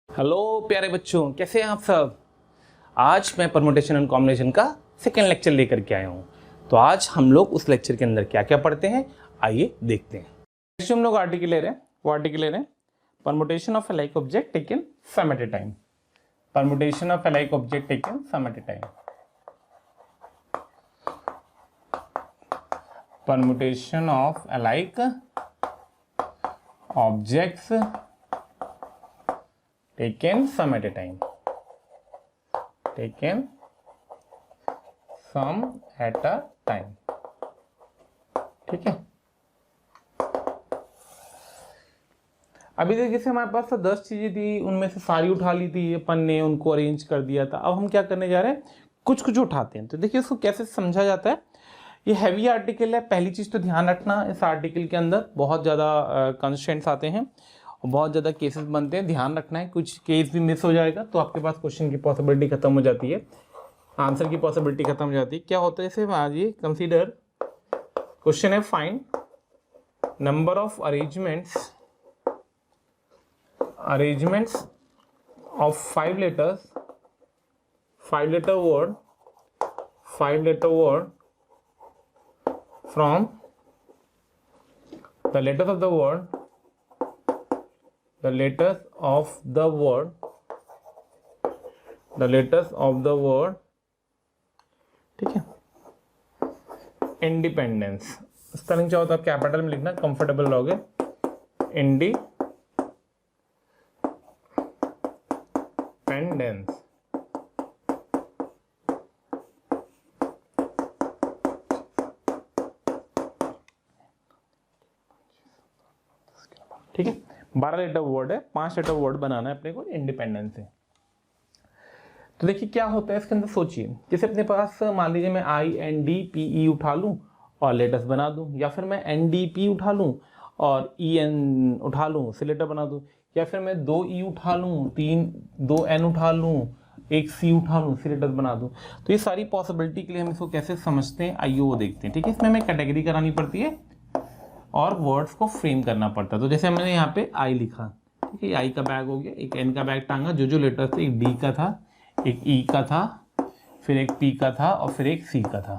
Hello प्यारे बच्चों, कैसे हैं आप सब। आज मैं परमुटेशन एंड कॉम्बिनेशन का सेकेंड लेक्चर लेकर के आया हूँ। तो आज हम लोग उस लेक्चर के अंदर क्या क्या पढ़ते हैं, आइए देखते हैं। नेक्स्ट हम लोग आर्टिकल ले रहे हैं, वो आर्टिकल ले रहे हैं permutation of alike object taken some at a time. Permutation of alike object taken some at a time. Permutation of alike objects taken some at a time, taken some at a time। ठीक है, अभी देखिए जैसे हमारे पास 10 चीजें थी, उनमें से सारी उठा ली थी अपन ने, उनको अरेंज कर दिया था। अब हम क्या करने जा रहे हैं, कुछ कुछ उठाते हैं। तो देखिए इसको कैसे समझा जाता है। ये हैवी आर्टिकल है। पहली चीज तो ध्यान रखना, इस आर्टिकल के अंदर बहुत ज्यादा कंस्ट्रेंट्स आते हैं, बहुत ज़्यादा केसेस बनते हैं। ध्यान रखना है, कुछ केस भी मिस हो जाएगा तो आपके पास क्वेश्चन की पॉसिबिलिटी खत्म हो जाती है, आंसर की पॉसिबिलिटी खत्म हो जाती है। क्या होता है इसे आज ये कंसीडर, क्वेश्चन है find number of arrangements of 5 letters, 5 letter word from the letters of the word, the letters of the word, ठीक है। इंडिपेंडेंस, स्पेलिंग चाहो तो आप कैपिटल में लिखना, कंफर्टेबल रहोगे। इंडिपेंडेंस, ठीक है। 12 लेटर वर्ड है, 5 लेटर वर्ड बनाना है अपने को इंडिपेंडेंस से। तो देखिए क्या होता है इसके अंदर, सोचिए जैसे अपने पास मान लीजिए मैं INDPE उठा लूं और लेटर्स बना दूं, या फिर मैं NDP उठा लूं और EN उठा लूं से लेटर बना दूं, या फिर मैं 2 E उठा लूं, 2 N उठा लूं, 1 C उठा लूं से लेटर्स बना दूं। तो ये सारी पॉसिबिलिटी के लिए हम इसको कैसे समझते हैं, आइए वो देखते हैं। ठीक है, इसमें हमें कैटेगरी करानी पड़ती है और वर्ड्स को फ्रेम करना पड़ता है। तो जैसे मैंने यहाँ पे आई लिखा, ठीक है, आई का बैग हो गया, एक एन का बैग टांगा, जो लेटर्स थे, एक डी का था, एक ई का था, फिर एक पी का था और फिर एक सी का था।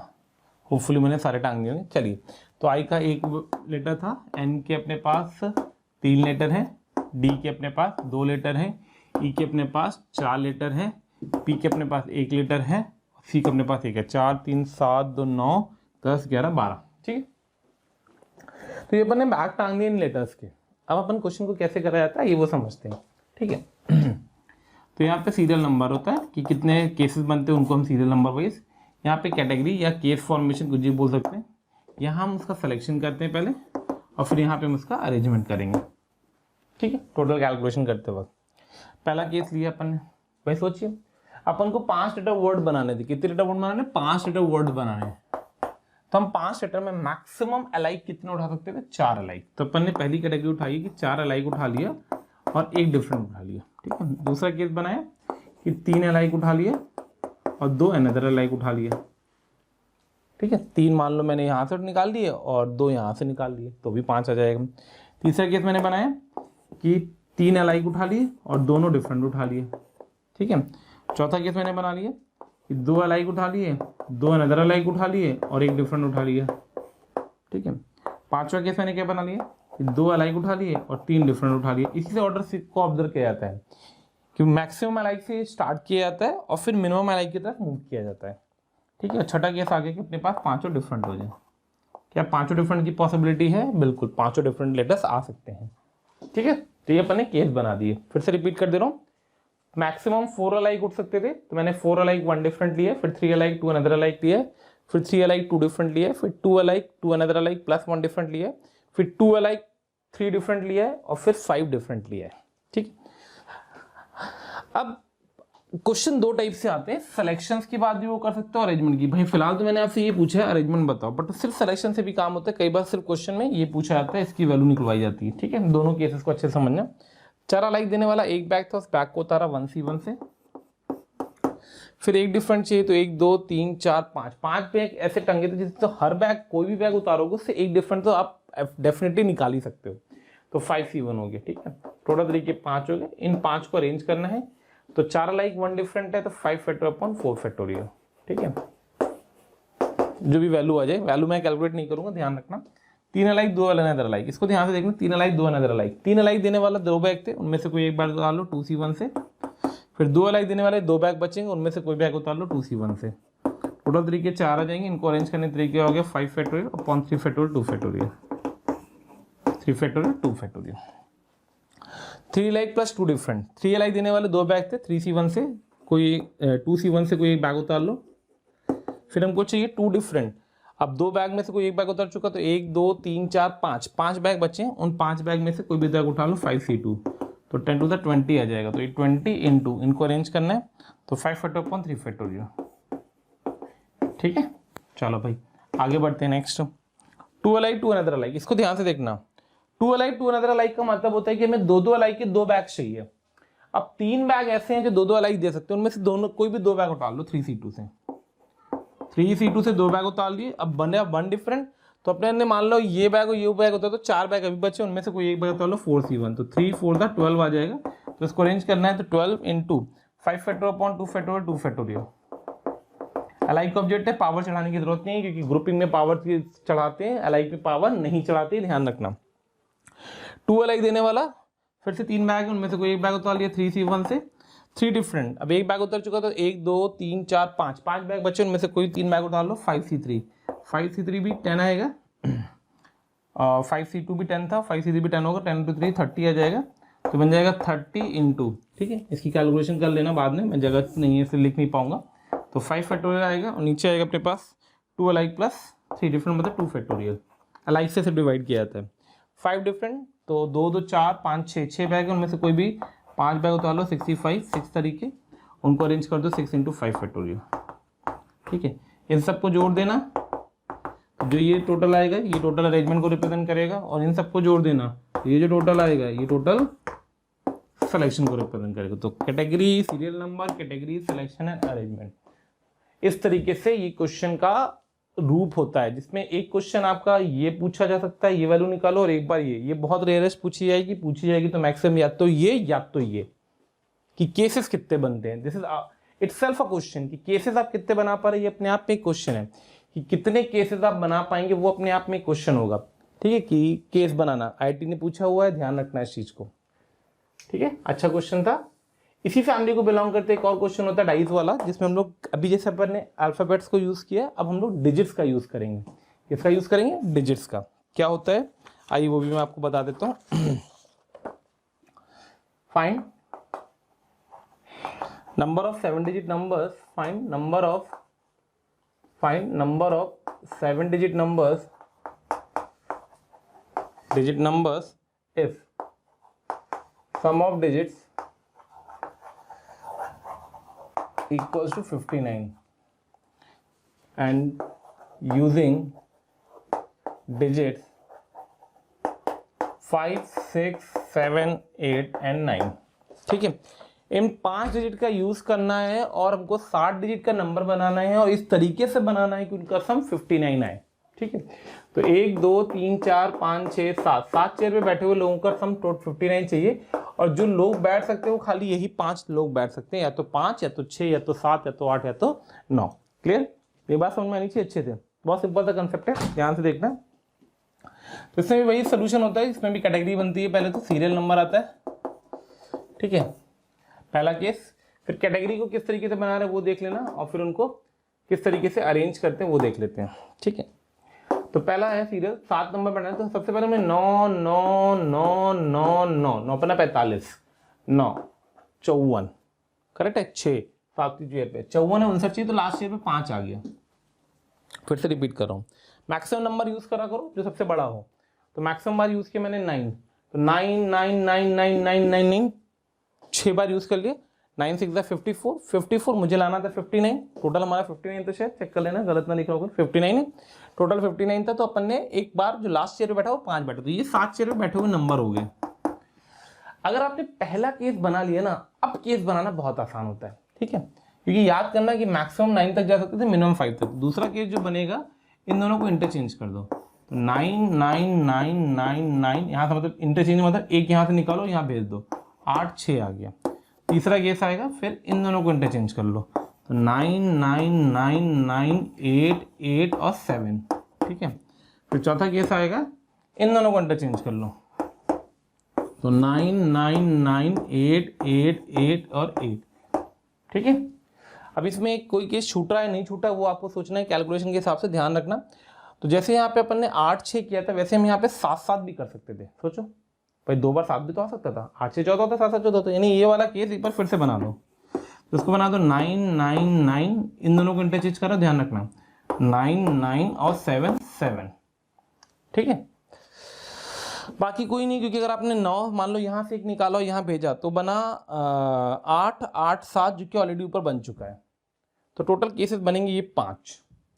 होपफुली मैंने सारे टांग दिए होंगे। चलिए, तो आई का एक लेटर था, एन के अपने पास 3 लेटर हैं, डी के अपने पास 2 लेटर हैं, ई के अपने पास 4 लेटर हैं, पी के अपने पास 1 लेटर है, सी के अपने पास 1 है। 4 3 7 2 9 10 11 12। ठीक है, तो ये अपन ने बैग टांग दिए इन लेटर्स के। अब अपन क्वेश्चन को कैसे करा जाता है ये वो समझते हैं। ठीक है, तो यहाँ पे सीरियल नंबर होता है कि कितने केसेस बनते हैं, उनको हम सीरियल नंबर वाइज, यहाँ पे कैटेगरी या केस फॉर्मेशन कुछ भी बोल सकते हैं। यहाँ हम उसका सिलेक्शन करते हैं पहले और फिर यहाँ पे हम उसका अरेंजमेंट करेंगे। ठीक है, टोटल कैलकुलेशन करते वक्त पहला केस लिया अपन ने। भाई सोचिए अपन को 5 लेटर वर्ड बनाने थे। कितने लेटर वर्ड बनाने? 5 लेटर वर्ड बनाने हैं। तो हम 5 लेटर में मैक्सिमम अलाइक कितने उठा सकते थे? 4 अलाइक। तो अपन ने पहली कैटेगरी उठाई कि 4 अलाइक उठा लिया और एक डिफरेंट उठा लिया। ठीक है, दूसरा केस बनाया कि 3 अलाइक उठा लिया और 2 अनदर अलाइक उठा लिया। ठीक है, 3 मान लो मैंने यहाँ से निकाल लिए और 2 यहाँ से निकाल लिए, तो भी 5 आ जाएगा। तीसरा केस मैंने बनाया कि 3 अलाइक उठा लिए और दोनों डिफरेंट उठा लिए। ठीक है, चौथा केस मैंने बना लिया कि 2 अलाइक उठा लिए, 2 अनदर अलाइक उठा लिए और एक डिफरेंट उठा लिया। ठीक है, पांचवा केस मैंने क्या बना लिया कि 2 अलाइक उठा लिए और 3 डिफरेंट उठा लिए। इसी से ऑर्डर को ऑब्जर्व किया जाता है कि मैक्सिमम अलाइक से स्टार्ट किया जाता है और फिर मिनिमम अलाइक की तरफ मूव किया जाता है। ठीक है, छठा केस आ गया कि अपने पास 5 डिफरेंट हो जाए। क्या 5 डिफरेंट की पॉसिबिलिटी है? बिल्कुल, 5 डिफरेंट लेटर्स आ सकते हैं। ठीक है, तो ये अपन ने केस बना दिए। फिर से रिपीट कर दे रहा हूँ, मैक्सिमम 4 अलाइक उठ सकते थे, तो मैंने 4 अलाइक 1 डिफरेंट लिया, फिर 3 अलाइक 2 अनदर अलाइक लिया, फिर 3 अलाइक 2 डिफरेंट लिया, फिर 2 alike 2 another alike plus 1 different लिया, फिर 2 अलाइक 3 डिफरेंट लिया है और फिर 5 डिफरेंट लिया है। ठीक, अब क्वेश्चन 2 टाइप से आते हैं, सिलेक्शंस की बात भी वो कर सकते हो, अरेंजमेंट की। भाई फिलहाल तो मैंने आपसे ये पूछा है अरेंजमेंट बताओ, बट सिर्फ सिलेक्शन से भी काम होता है। कई बार सिर्फ क्वेश्चन में ये पूछा जाता है, इसकी वैल्यू निकलवाई जाती है। ठीक है, दोनों केसेस को अच्छे से समझना। 4 अलाइक देने वाला एक बैग था, उस बैग को उतारा 1C1 से, फिर एक डिफरेंट चाहिए तो 1 2 3 4 5 बैग ऐसे टंगे थे जिससे तो हर बैग, कोई भी बैग उतारोगे उससे एक डिफरेंट तो आप डेफिनेटली निकाल ही सकते हो। तो 5C1 हो गया, ठीक है। टोटल तरीके 5 हो गए, इन 5 को अरेंज करना है। तो 4 अलाइक 1 डिफरेंट है, तो 5 फैक्टोरियल अपॉन 4 फैक्टोरियल, ठीक है। जो भी वैल्यू आ जाए, वैल्यू मैं कैलकुलेट नहीं करूंगा, ध्यान रखना। 3 अलाइक 2 अनदर अलाइक, इसको ध्यान से देखना। 3 अलाइक 2 अनदर अलाइक, 3 अलाइक देने वाला 2 बैग थे, उनमें से कोई एक बैग उतार लो 2C1 से। फिर 2 अलाइक देने वाले 2 बैग बचेंगे, उनमें से कोई बैग उतार लो 2C1 से। टोटल तरीके 4 आ जाएंगे। इनको अरेंज करने तरीके हो गया 5 factorial upon 3 factorial 2 factorial, 3 factorial 2 factorial. 3 alike plus 2 different, 3 alike देने वाले 2 बैग थे, 3C1 से कोई 2C1 से कोई एक बैग उतार लो। फिर हमको चाहिए 2 डिफरेंट। अब 2 बैग में से कोई एक बैग उतर चुका, तो 1 2 3 4 5 बैग बचे हैं। उन 5 बैग में से कोई भी बैग उठा लो 5C2, तो 10 टू द 20 आ जाएगा। तो ये 20 इंटू इनको अरेंज करना है, तो 5 फैक्टोरियल अपॉन 3 फैक्टोरियल, ठीक है। चलो भाई आगे बढ़ते हैं। नेक्स्ट 2 अलाइक 2 अनदर अलाइक, इसको ध्यान से देखना। 2 अलाइक 2 अनदर अलाइक का मतलब होता है कि हमें 2 अलाइक के 2 बैग चाहिए। अब 3 बैग ऐसे हैं जो 2 अलाइक दे सकते हैं, उनमें से दोनों कोई भी 2 बैग उठा लो 3C2 से। 3C2 से 2 बैग उतार लिए। अब बने 1 डिफरेंट, तो अपने ने मान लो ये बैग और ये बैग होता है, तो 4 बैग अभी बचे, उनमें से कोई एक बैग उतार लो 4C1, तो 3 4 दा 12 आ जाएगा। तो इसको अरेंज करना है, तो 12 into 5 factorial upon 2 factorial 2 factorial. Alike object है, पावर चढ़ाने की जरूरत नहीं है, क्योंकि ग्रुपिंग में पावर चढ़ाते हैं, अलाइक में पावर नहीं चढ़ाते, ध्यान रखना। 2 अलाइक देने वाला, फिर से 3 बैग, उनमें से कोई एक बैग उतार लिया 3C1 से। 3 डिफरेंट, अब एक बैग उतर चुका, तो 1 2 3 4 5 बैग बचे, उनमें से कोई 3 बैग उतार लो 5C3। 5C3 भी 10 आएगा, 5C2 भी 10 था, 5C3 भी 10 होगा, 10 टू 3 30 आ जाएगा। तो बन जाएगा 30 इंटू, ठीक है। इसकी कैलकुलेशन कर लेना बाद में, मैं जगह नहीं है इसलिए लिख नहीं पाऊंगा। तो 5 फैक्टोरियल आएगा, और नीचे आएगा अपने पास 2 अलाइक प्लस 3 डिफरेंट, मतलब 2 फैक्टोरियल। अलाइक से डिवाइड किया जाता है। 5 डिफरेंट, तो 2 2 4 5 6 बैग है, उनमें से कोई भी 5 बैग उतार लो 65 6 तरीके, उनको अरेंज कर दो 6 इंटू 5 फैक्टोरियल, ठीक है। इन सबको जोड़ देना, जो ये टोटल आएगा ये टोटल अरेंजमेंट को रिप्रेजेंट करेगा, और इन सबको जोड़ देना, ये जो टोटल आएगा ये टोटल सिलेक्शन को रिप्रेजेंट करेगा। तो category, serial number, category, selection and arrangement, इस तरीके से ये क्वेश्चन का रूप होता है, जिसमें एक क्वेश्चन आपका ये पूछा जा सकता है, ये वैल्यू निकालो, और एक बार ये बहुत रेयरेस्ट पूछी जाएगी तो मैक्सिमम या तो ये कि केसेस कितने बनते हैं। This is itself a question कि केसेस आप कितने बना पा रहे हैं, ये अपने आप में एक क्वेश्चन है कि कितने केसेस आप बना पाएंगे, वो अपने आप में एक क्वेश्चन होगा, ठीक है। कि केस बनाना आईआईटी ने पूछा हुआ है, ध्यान रखना इस चीज को, ठीक है। अच्छा क्वेश्चन था। इसी फैमिली को बिलोंग करते एक और क्वेश्चन होता है डाइस वाला, जिसमें हम लोग अभी जैसे अपन ने अल्फाबेट्स को यूज किया, अब हम लोग डिजिट्स का यूज करेंगे। किसका यूज करेंगे? डिजिट्स का। क्या होता है आइए वो भी मैं आपको बता देता हूं। Find number of 7 digit numbers, find number of 7 digit numbers if sum of digits equals to 59 and using digits 5 6 7 8 and 9, ठीक है। इन 5 डिजिट का यूज करना है और हमको 60 डिजिट का नंबर बनाना है, और इस तरीके से बनाना है कि उनका सम 59 आए, ठीक है। तो 1 2 3 4 5 6 7 चेयर पे बैठे हुए लोगों का सम टोटल 59 चाहिए, और जो लोग बैठ सकते हैं वो खाली यही 5 लोग बैठ सकते हैं, या तो 5 या तो 6 या तो 7 या तो 8 या तो 9। क्लियर? ये बात समझ में आनी चाहिए अच्छे से, बहुत सिंपल सा कंसेप्ट है, ध्यान से देखना। तो इसमें भी वही सोल्यूशन होता है, इसमें भी कैटेगरी बनती है। पहले तो सीरियल नंबर आता है, ठीक है, पहला केस। फिर कैटेगरी को किस तरीके से बना रहे हैं वो देख लेना, और फिर उनको किस तरीके से अरेंज करते हैं वो देख लेते हैं, ठीक है। तो पहला है सीरियल, 7 नंबर बनाना है। तो सबसे पहले हमने 9 9 9 9 9 9 पना 45 9 54, करेक्ट है। 6 7 की चेयर पे 54 है, 59 चाहिए, तो लास्ट चेयर पे 5 आ गया। फिर से रिपीट कर रहा हूँ, मैक्सिमम नंबर यूज करा करो जो सबसे बड़ा हो। तो मैक्सिमम बार यूज किया मैंने 9, तो 9 9 9 9 9 9 9 6 बार यूज कर लिया। 9 6 54, 54 मुझे लाना था 59, टोटल हमारा 59 तो शायद चेक कर लेना, गलत ना लिख रहा होगा, 59 है टोटल, 59 था। तो अपन ने एक बार जो लास्ट चेयर पे बैठा वो 5 बैठा, तो ये 7 चेयर पे बैठे हुए नंबर हो गए। अगर आपने पहला केस बना लिया ना, अब केस बनाना बहुत आसान होता है, ठीक है, क्योंकि याद करना कि मैक्सिमम 9 तक जा सकते थे, मिनिमम 5 तक। दूसरा केस जो बनेगा, इन दोनों को इंटरचेंज कर दो, 99999 यहाँ से मतलब इंटरचेंज मतलब एक यहाँ से निकालो यहाँ भेज दो, 8 6 आ गया। तीसरा केस आएगा, फिर इन दोनों को इंटरचेंज कर लो, तो 99998 और 7, ठीक है। फिर चौथा केस आएगा, इन दोनों को इंटरचेंज कर लो, तो 99988 और 8, ठीक है। अब इसमें कोई केस छूट रहा है नहीं छूटा वो आपको सोचना है, कैलकुलेशन के हिसाब से ध्यान रखना। तो जैसे यहाँ पे अपन ने 8 6 किया था, वैसे हम यहाँ पे 7 7 भी कर सकते थे। सोचो भाई, 2 बार 7 भी तो आ सकता था, 8 6 14 होता, 7 7 14 होता, यानी ये वाला केस एक बार फिर से बना लो। तो उसको बना दो 999, इन दोनों को इंटरचेंज करो, ध्यान रखना 9 और 7 7, ठीक है। बाकी कोई नहीं, क्योंकि अगर आपने 9 मान लो यहाँ से एक निकाला और यहाँ भेजा तो बना 8 8 7, जो कि ऑलरेडी ऊपर बन चुका है। तो टोटल केसेस बनेंगे ये 5,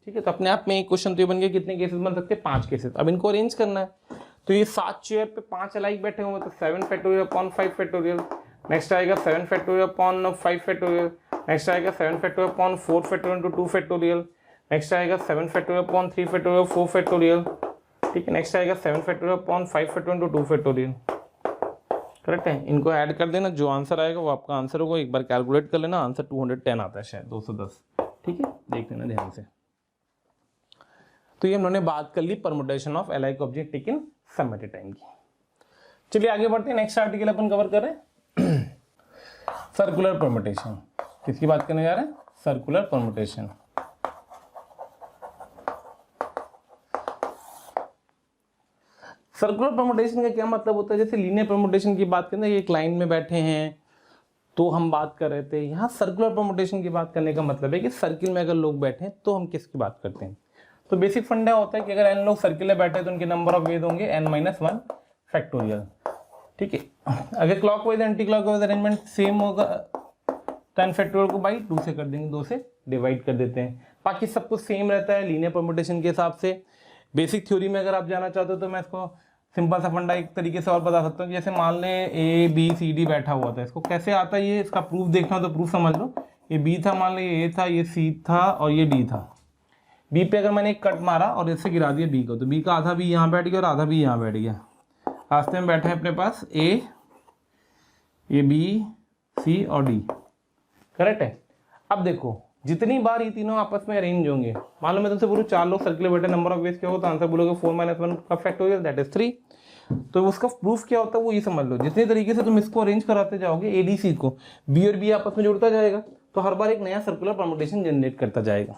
ठीक है। तो अपने आप में एक क्वेश्चन तो ये बन गया, कितने केसेस बन सकते हैं, 5 केसेस। अब इनको अरेंज करना है, तो ये 7 चेयर पे 5 अलाइक बैठे हुए, तो 7 फैक्टोरियल अपॉन 5 फैक्टोरियल, नेक्स्ट आएगा 7 फैक्टोरियल अपॉन 5 फैक्टोरियल, नेक्स्ट आएगा 7 factorial upon 4 factorial into 2 factorial, next आएगा 7 फैक्टोरियल अपॉन 3 फैक्टोरियल 4 फैक्टोरियल, ठीक है। नेक्स्ट आएगा 7 factorial upon 5 factorial into 2 factorial, correct है। इनको ऐड कर देना, जो आंसर आएगा वो आपका आंसर होगा। एक बार कैलकुलेट कर लेना, आंसर 210 आता है शायद, 210, ठीक है, देख लेना ध्यान से। तो ये हम लोगों ने बात कर ली permutation of alike object taken समेटेड टाइम की। चलिए आगे बढ़ते हैं, नेक्स्ट आर्टिकल अपन कवर कर रहे हैं सर्कुलर परमुटेशन। किसकी बात करने जा रहे हैं, सर्कुलर परमुटेशन। सर्कुलर परमुटेशन का क्या मतलब होता है, जैसे लीनियर परमुटेशन की बात करें, एक लाइन में बैठे हैं तो हम बात कर रहे थे, यहाँ सर्कुलर परमुटेशन की बात करने का मतलब है कि सर्किल में अगर लोग बैठे हैं तो हम किसकी बात करते हैं। तो बेसिक फंडा होता है कि अगर n लोग सर्किल में बैठे तो उनके नंबर ऑफ वेज होंगे n-1 फैक्टोरियल, ठीक है। अगर clockwise anti clockwise arrangement same होगा तो n फैक्टोरियल को बाई 2 से कर देंगे, 2 से डिवाइड कर देते हैं। बाकी सब कुछ सेम रहता है लीनियर परमुटेशन के हिसाब से। बेसिक थ्योरी में अगर आप जाना चाहते हो तो मैं इसको सिंपल सा फंडा एक तरीके से और बता सकता हूँ। जैसे मान लें A B C D बैठा हुआ था, इसको कैसे आता है, ये इसका प्रूफ देखना हो तो प्रूफ समझ लो। ये B था, मान लें ये A था, ये C था और ये D था। B पे अगर मैंने एक कट मारा और इससे गिरा दिया B को, तो B का आधा भी यहाँ बैठ गया और आधा भी यहाँ बैठ गया। रास्ते में बैठा है अपने पास A, ये B, C और D, करेक्ट है। अब देखो जितनी बार ये तीनों आपस में अरेंज होंगे, मान लो मैं तुमसे बोलूँ 4 लोग सर्किल बैठे, नंबर ऑफ वेज क्या होगा, तो आंसर बोलोगे 4-1 का फैक्टोरियल दैट इज 3। तो उसका प्रूफ क्या होता है वो ये समझ लो, जितने तरीके से तुम इसको अरेंज कराते जाओगे ADC को, B और B आपस में जुड़ता जाएगा, तो हर बार एक नया सर्कुलर परमुटेशन जनरेट करता जाएगा,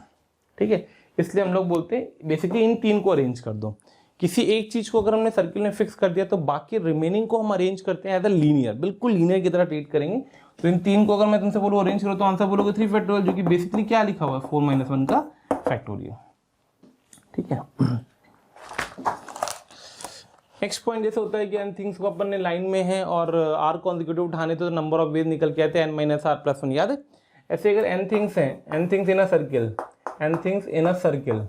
ठीक है। इसलिए हम लोग बोलते हैं बेसिकली इन 3 को अरेंज कर दो। किसी एक चीज को अगर हमने सर्किल में फिक्स कर दिया तो बाकी रिमेनिंग को हम अरेंज करते हैं एज अ लीनियर, बिल्कुल लीनियर की तरह ट्रीट करेंगे। तो इन 3 को अगर मैं तुमसे बोलूँ अरेंज करो तो आंसर बोलोगे 3 फैक्टोरियल, जो कि बेसिकली क्या लिखा हुआ है 4-1 का फैक्टोरियल, ठीक है। नेक्स्ट पॉइंट जैसे होता है कि n थिंग्स को अपन ने लाइन में है और r कॉन्जिक्यूटिव उठाने तो नंबर ऑफ वेज निकल के आते हैं n-r+1, याद है। ऐसे अगर n थिंग्स हैं, n things in a circle, n things in a circle,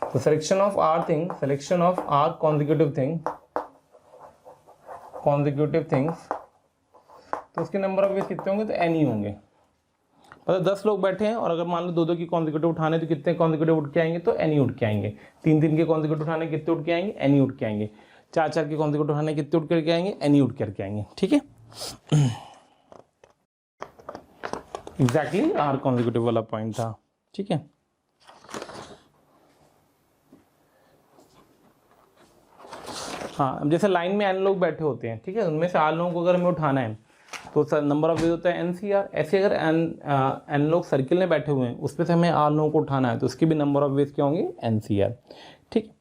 so selection of r consecutive things, तो उसके नंबर ऑफ वेज कितने होंगे, तो n ही होंगे। मतलब 10 लोग बैठे हैं और अगर मान लो 2-2 की कॉन्जिक्यूटिव उठाने तो कितने कॉन्जिक्यूटिव उठ के आएंगे, तो n ही उठ के आएंगे। 3-3 के कॉन्जिक्यूटिव उठाने कितने उठ के आएंगे, n ही उठ के आएंगे। 4-4 के कॉन्जिक्यूटिव उठाने कितने उठ करके आएंगे, n ही उठ करके आएंगे, ठीक है। एग्जैक्टली r कॉन्जिक्यूटिव वाला पॉइंट था, ठीक है। हाँ, अब जैसे लाइन में n लोग बैठे होते हैं, ठीक है, उनमें से r लोगों को अगर हमें उठाना है तो नंबर ऑफ वेज होता है NCR। ऐसे अगर n लोग सर्किल में बैठे हुए हैं उसमें से हमें r लोगों को उठाना है तो उसकी भी नंबर ऑफ वेज क्या होंगे, NCR, ठीक।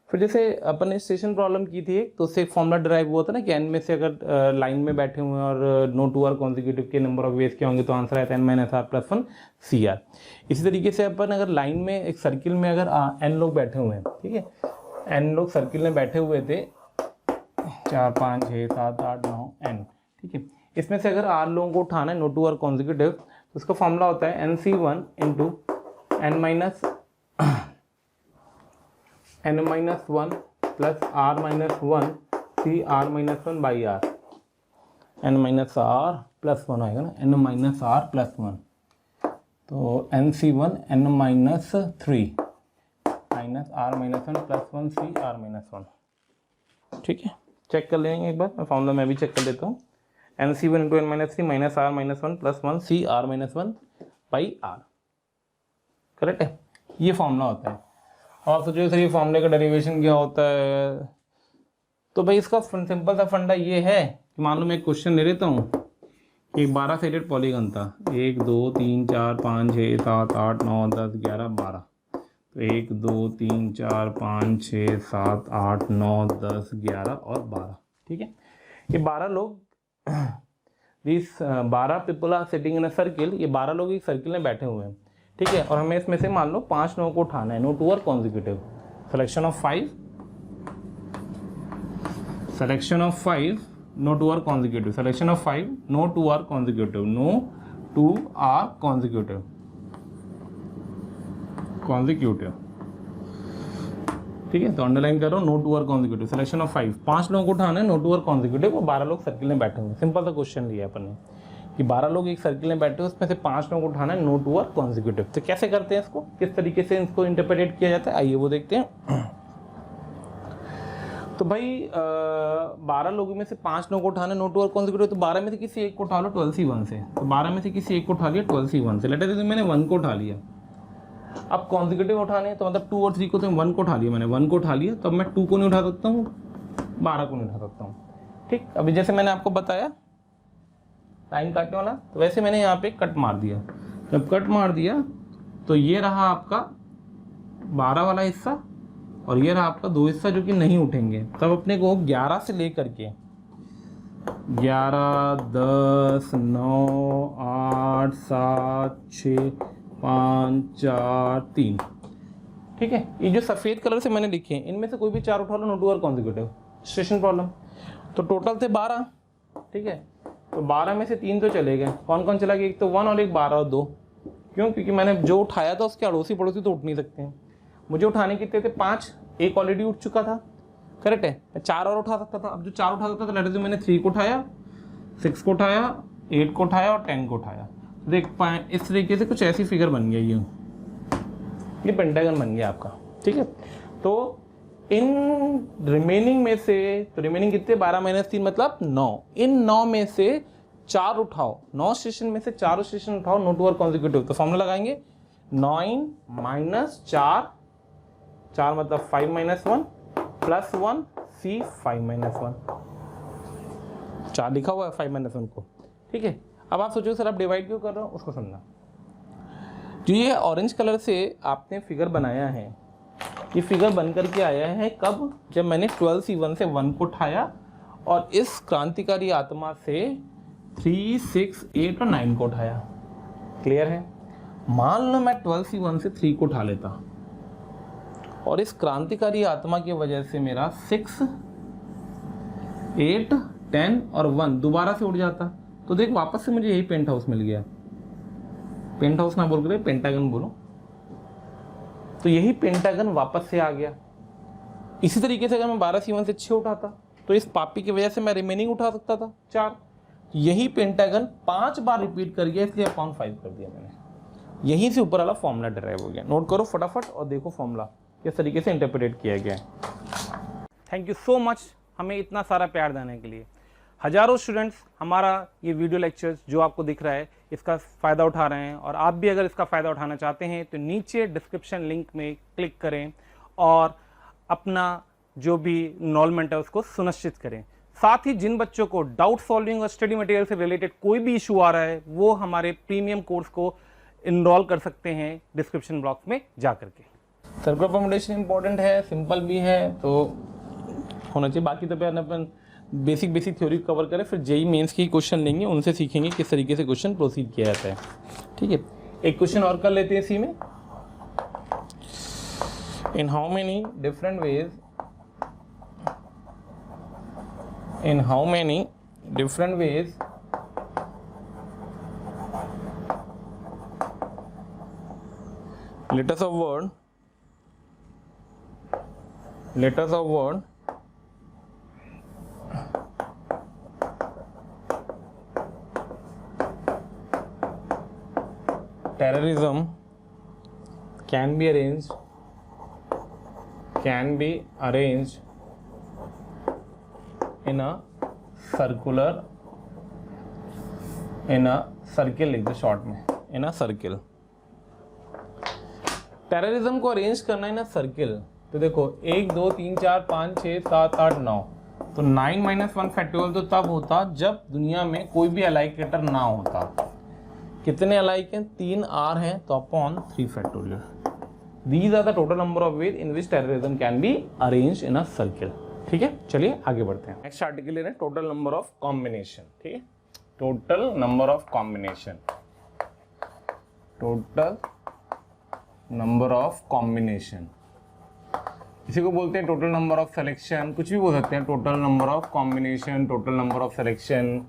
फिर जैसे अपन ने स्टेशन प्रॉब्लम की थी तो उससे एक फॉर्मूला डिराइव हुआ था ना कि n में से अगर लाइन में बैठे हुए हैं और नो टू आर कॉन्जिक्यूटिव के नंबर ऑफ वेज क्या होंगे, तो आंसर आता है n-r+1 CR। इसी तरीके से अपन अगर लाइन में एक सर्किल में अगर n लोग बैठे हुए हैं, ठीक है, n लोग सर्किल में बैठे हुए थे 4 5 6 7 8 9 n, ठीक है। इसमें से अगर r लोगों को उठाना है नो टू आर कॉन्जिक्यूटिव तो उसका फॉर्मूला होता है NC1 into n-1 plus r-1 CR-1 by r, n-r+1 आएगा ना, n-r+1, तो NC1 n-3 minus R minus one plus one C R minus one. ठीक है, चेक कर लेंगे एक बार, मैं फॉर्मूला मैं भी चेक कर लेता हूँ। N C one into N minus three minus R minus one plus one C R minus one by R, correct है, ये फॉर्मूला होता है। और सोचिए सर ये फॉर्मूले का डेरिवेशन क्या होता है, तो भाई इसका सिंपल सा फंडा ये है कि मान लो मैं एक क्वेश्चन ले लेता हूँ कि 12 साइडेड पॉलीगन था, 1 2 3 4 5 6 7 8 9 10 11 12, तो 1 2 3 4 5 6 7 8 9 10 11 और 12। ठीक है, ये 12 लोग, this 12 people are sitting in a circle, ये 12 लोग एक सर्किल में बैठे हुए हैं। ठीक है, और हमें इसमें से मान लो 5 लोगों को उठाना है, no two are consecutive, selection of 5 no two are consecutive, selection of 5 no two are consecutive, no two are consecutive ठीक है, तो अंडरलाइन करो, no two are consecutive, selection of 5, 5 लोगों को उठाना है, नो टू आर कॉन्जिक्यूटिव, और 12 लोग सर्किल में बैठे होंगे। सिंपल सा क्वेश्चन लिया अपन ने कि 12 लोग एक सर्किल में बैठे हो, उसमें से 5 लोगों को उठाना है, नो टू आर कॉन्जिक्यूटिव। तो कैसे करते हैं इसको, किस तरीके से इसको इंटरप्रेट किया जाता है, आइए वो देखते हैं। तो भाई 12 लोगों में से 5 लोगों को उठाना है, नो टू आर कॉन्जिक्यूटिव, तो 12 में से किसी एक को उठा लो 12C1 से, तो 12 में से किसी एक को उठा लिया 12C1 से, लेट अस मैंने 1 को उठा लिया। अब कॉन्जिक्यूटिव उठाने तो मतलब 2 और 3 को, तो 1 को उठा लिया मैंने, 1 को उठा लिया, तो अब मैं 2 को नहीं उठा सकता हूँ, 12 को नहीं उठा सकता हूँ। ठीक, अभी जैसे मैंने आपको बताया टाइम काटने वाला, तो वैसे मैंने यहाँ पे कट मार दिया। जब कट मार दिया तो ये रहा आपका 12 वाला हिस्सा और ये रहा आपका 2 हिस्सा जो कि नहीं उठेंगे। तब अपने को 11 से लेकर के 11 10 9 8 7 6 5 4 3, ठीक है, ये जो सफ़ेद कलर से मैंने लिखे हैं इनमें से कोई भी 4 उठा लो, no two are consecutive, station problem. तो टोटल थे 12, ठीक है, तो 12 में से 3 तो चले गए, कौन कौन चला गया, एक तो 1 और एक 12 और 2, क्यों, क्योंकि मैंने जो उठाया था उसके अड़ोसी पड़ोसी तो उठ नहीं सकते हैं। मुझे उठाने कितने थे, 5, एक ऑलरेडी उठ चुका था, करेक्ट है, मैं 4 और उठा सकता था। अब जो 4 उठा सकता था, लेट अस मैंने 3 को उठाया, 6 को उठाया, 8 को उठाया और 10 को उठाया। देख पाए इस तरीके से कुछ ऐसी फिगर बन गई, ये पेंटागन बन गया आपका। ठीक है, तो इन रिमेनिंग में से, तो रिमेनिंग कितने, 12 माइनस 3 मतलब 9, इन 9 में से 4 उठाओ, 9 स्टेशन में से 4 स्टेशन उठाओ, नो टू आर कॉन्जिक्यूटिव। तो फॉर्मूला लगाएंगे 9 माइनस 4, 4 मतलब 5 माइनस 1 प्लस 1 सी 5 माइनस 1, 4 लिखा हुआ है 5 माइनस 1 को। ठीक है, अब आप सोचो सर आप डिवाइड क्यों कर रहे हो, उसको सुनना। जो ये ऑरेंज कलर से आपने फिगर बनाया है, ये फिगर बन करके आया है कब, जब मैंने 12C1 से 1 को उठाया और इस क्रांतिकारी आत्मा से 3 6 8 और 9 को उठाया। क्लियर है, मान लो मैं 12C1 से 3 को उठा लेता और इस क्रांतिकारी आत्मा की वजह से मेरा 6 8 10 और 1 दोबारा से उठ जाता, तो देख वापस से मुझे यही पेंट हाउस मिल गया। पेंट हाउस ना बोल कर पेंटागन बोलो, तो यही पेंटागन वापस से आ गया। इसी तरीके से अगर मैं 12C1 से 6 उठाता तो इस पापी की वजह से मैं रिमेनिंग उठा सकता था 4, यही पेंटागन 5 बार रिपीट कर गया, इसलिए अपॉन 5 कर दिया मैंने। यहीं से ऊपर वाला फॉर्मूला डिराइव हो गया। नोट करो फटाफट और देखो फॉर्मूला किस तरीके से इंटरप्रेट किया गया है। थैंक यू सो मच हमें इतना सारा प्यार देने के लिए। हजारों स्टूडेंट्स हमारा ये वीडियो लेक्चर्स जो आपको दिख रहा है इसका फ़ायदा उठा रहे हैं, और आप भी अगर इसका फ़ायदा उठाना चाहते हैं तो नीचे डिस्क्रिप्शन लिंक में क्लिक करें और अपना जो भी इनरोलमेंट है उसको सुनिश्चित करें। साथ ही जिन बच्चों को डाउट सॉल्विंग और स्टडी मटेरियल से रिलेटेड कोई भी इशू आ रहा है वो हमारे प्रीमियम कोर्स को इनरोल कर सकते हैं डिस्क्रिप्शन बॉक्स में जा करके। सर्कुलर परम्यूटेशन इंपॉर्टेंट है, सिंपल भी है तो होना चाहिए। बाकी तो अपन बेसिक थ्योरी कवर करें, फिर जेई मेंस के क्वेश्चन लेंगे, उनसे सीखेंगे किस तरीके से क्वेश्चन प्रोसीड किया जाता है। ठीक है, एक क्वेश्चन और कर लेते हैं इसी में। In how many different ways, in how many different ways letters of word terrorism can be arranged can be arrange in a circle लिख दो शॉर्ट में, इन अ सर्किल। टेररिज्म को अरेंज करना इन अ सर्किल, तो देखो 1 2 3 4 5 6 7 8 9, तो 9 - 1 फैक्टोरियल तो तब होता जब दुनिया में कोई भी अलाइकेटर ना होता। कितने अलाइक हैं? 3 आर हैं, तो upon 3 factorial. These are the total number of ways in which terrorism can be arrange in a circle. ठीक है, चलिए आगे बढ़ते हैं। नेक्स्ट आर्टिकल ले रहे हैं टोटल नंबर ऑफ कॉम्बिनेशन। ठीक है, total number of combination, total number of combination, इसी को बोलते हैं टोटल नंबर ऑफ सिलेक्शन, कुछ भी बोल सकते हैं, total number of combination, total number of selection.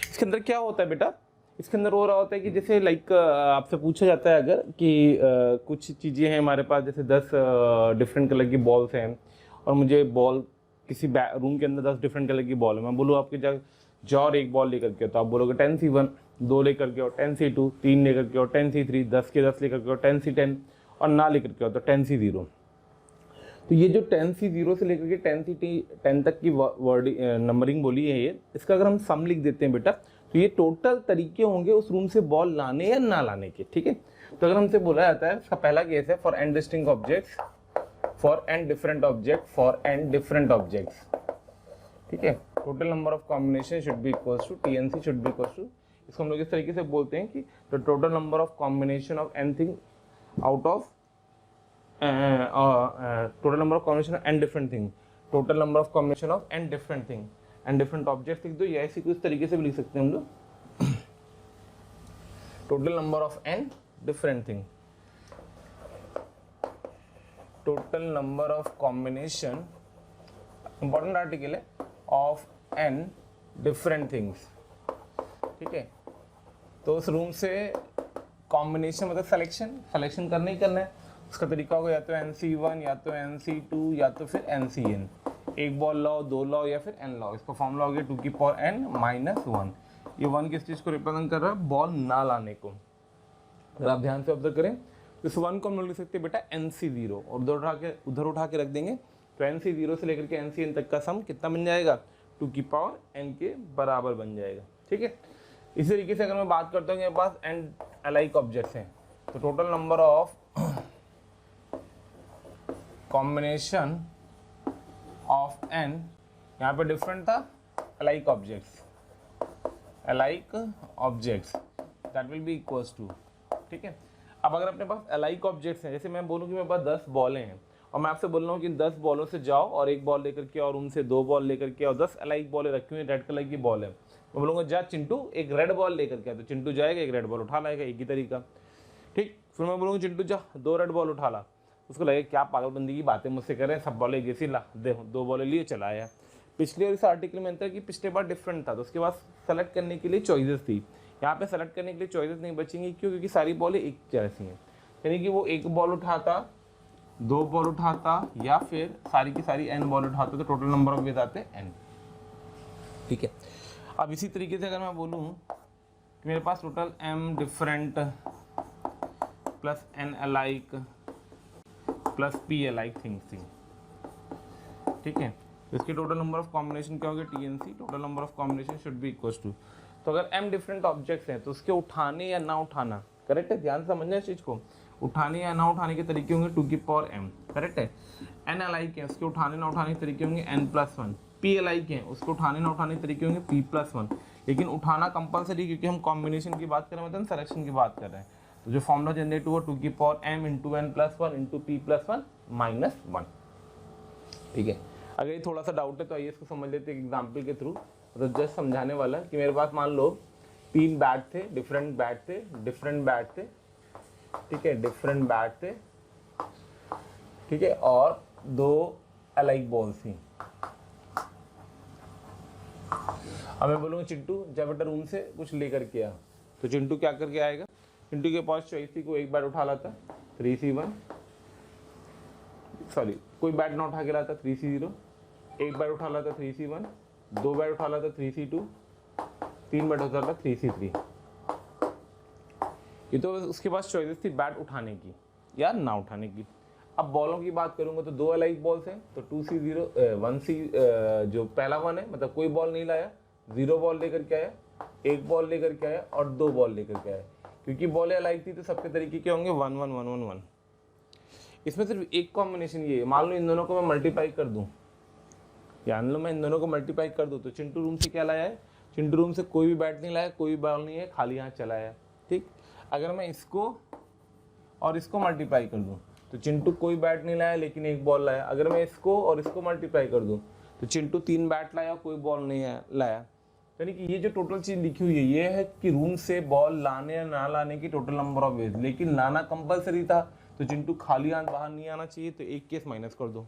इसके अंदर क्या होता है बेटा, इसके अंदर हो रहा होता है कि जैसे लाइक आपसे पूछा जाता है अगर कि कुछ चीज़ें हैं हमारे पास, जैसे 10 डिफरेंट कलर की बॉल्स हैं और मुझे बॉल किसी रूम के अंदर 10 डिफरेंट कलर की बॉल है, मैं बोलूँ आपके जगह जाओ और एक बॉल लेकर के, तो आप बोलोगे 10C1, 2 लेकर के और 10C2, 3 लेकर के और 10C3, 10 के 10 लेकर के और 10C10, और ना लेकर के हो तो 10C0। तो ये जो 10C0 से लेकर के 10 तक की वर्ड नंबरिंग बोली है ये, इसका अगर हम सम लिख देते हैं बेटा, तो ये टोटल तरीके होंगे उस रूम से बॉल लाने या ना लाने के। ठीक है, तो अगर हमसे बोला जाता है, इसका पहला केस है for n distinct objects, for n different object, for n different objects. ठीक है, total number of combination should be equals to TNC should be equals to, इसको हम लोग इस तरीके से बोलते हैं कि the total number of combination of n thing out of total number of combination of n different thing, total number of combination of n different thing, n different objects लिख दो, या ऐसी कुछ तरीके से भी लिख सकते हैं हम लोग, total number of n different thing, total number of combination, important article है, of n different things। ठीक है, तो उस रूम से कॉम्बिनेशन मतलब सिलेक्शन करना ही करना है। उसका तरीका होगा या तो NC1, या तो NC2, या तो फिर NCN। एक बॉल लाओ, 2 लाओ या फिर n लाओ। इसका फॉर्मूला हो गया 2 की पावर n - 1। ये 1 किस चीज़ को रिप्रेजेंट कर रहा है? बॉल ना लाने को। अगर आप ध्यान से ऑब्जर्व करें तो इस 1 को हम लोग लिख सकते हैं बेटा NC0, और उधर उठा के रख देंगे, तो NC0 से लेकर के NCN तक का सम कितना बन जाएगा? 2 की पावर n के बराबर बन जाएगा। ठीक है, इसी तरीके से अगर मैं बात करता हूँ मेरे पास n अलाइक ऑब्जेक्ट्स हैं, तो total number of combination of n, यहाँ पे डिफरेंट था, alike objects that will be equals to. ठीक है, अब अगर अपने पास अलाइक ऑब्जेक्ट्स हैं, जैसे मैं बोलूँ कि मेरे पास 10 बॉलें हैं और मैं आपसे बोल रहा हूँ कि 10 बॉलों से जाओ और एक बॉल लेकर के और उनसे 2 बॉल लेकर के, और 10 अलाइक बॉलें रखी हुई रेड कलर की बॉल है, मैं बोलूँगा जा चिंटू एक रेड बॉल लेकर के, तो चिंटू जाएगा, एक रेड बॉल उठा लाएगा, एक ही तरीका। ठीक, फिर मैं बोलूँगा चिंटू जा 2 रेड बॉल उठा ला, उसको लगेगा क्या पागलबंदी की बातें मुझसे कर रहे हैं, सब बॉलें एक जैसी ला, दे 2 बॉलें लिए चला आया। पिछले और इस आर्टिकल में अंतर कि पिछले बार डिफरेंट था, तो उसके बाद सेलेक्ट करने के लिए चॉइसेस थी, यहाँ पे सेलेक्ट करने के लिए चॉइसेस नहीं बचेंगी। क्यों? क्योंकि सारी बॉलें एक जैसी हैं, यानी कि वो 1 बॉल उठाता, 2 बॉल उठाता, या फिर सारी की सारी n बॉल उठाते, तो टोटल नंबर ऑफ वेज आते n। ठीक है, अब इसी तरीके से अगर मैं बोलूँ कि मेरे पास total m different plus n alike plus p alike things थी। ठीक है, इसकी टोटल नंबर ऑफ कॉम्बिनेशन क्या होगी? TNC, total number of combination should be equal to. तो अगर m डिफरेंट ऑब्जेक्ट्स हैं तो उसके उठाने या ना उठाना, करेक्ट है, ध्यान समझना इस चीज़ को, उठाने या ना उठाने के तरीके होंगे 2 की पावर m, करेक्ट है। n अलाइक है, उसके उठाने ना उठाने के तरीके होंगे n+1। p अलाइक है, उसके उठाने ना उठाने के तरीके होंगे p+1। लेकिन उठाना कंपलसरी, क्योंकि हम कॉम्बिनेशन की बात कर रहे हैं, मतलब सिलेक्शन की बात कर रहे हैं, तो जो फॉर्मूला जनरेट हुआ 2 की power m into n+1 into p+1 -1। ठीक है, अगर ये थोड़ा सा डाउट है तो आइए इसको समझ लेते हैं एग्जाम्पल के थ्रू, तो जस्ट समझाने वाला कि मेरे पास मान लो 3 बैट थे, डिफरेंट बैट थे। ठीक है, डिफरेंट बैट थे, ठीक है, और 2 अलाइक बॉल्स थी। अब मैं बोलूँगा चिंटू जब बेटा रूम से कुछ लेकर के आ, तो चिंटू क्या करके आएगा? चिंटू के पास चॉइस थी, को एक बैट उठा लाता 3C1, सॉरी कोई बैट ना उठा के लाता 3C0, एक बैट उठा लाता 3C1, 2 बैट उठा लाता 3C2, 3 बैट उठा लाता 3C3। ये तो उसके पास चॉइसेस थी बैट उठाने की या ना उठाने की। अब बॉलों की बात करूंगा तो 2 अलाइक बॉल्स हैं, तो 2C0 1C जो पहला वन है मतलब कोई बॉल नहीं लाया, 0 बॉल लेकर के आया, 1 बॉल लेकर के आया और 2 बॉल लेकर के आया। क्योंकि बॉलें अलाइक थी तो सबके तरीके के होंगे 1 1 1 1 1। इसमें सिर्फ एक कॉम्बिनेशन ये है, मान लो इन दोनों को मैं मल्टीप्लाई कर दूं, मान लो मैं इन दोनों को मल्टीप्लाई कर दूं, तो चिंटू रूम से क्या लाया है, चिंटू रूम से कोई भी बैट नहीं लाया, कोई बॉल नहीं है, खाली हाथ चला है। ठीक, अगर मैं इसको और इसको मल्टीप्लाई कर दूं तो चिंटू कोई बैट नहीं लाया लेकिन 1 बॉल लाया। अगर मैं इसको और इसको मल्टीप्लाई कर दूं तो चिंटू 3 बैट लाया, कोई बॉल नहीं लाया। यानी कि ये जो टोटल चीज लिखी हुई है ये है कि रूम से बॉल लाने या ना लाने की टोटल नंबर ऑफ वेज, लेकिन लाना कंपलसरी था तो चिंटू खाली हाथ बाहर नहीं आना चाहिए, तो एक केस माइनस कर दो।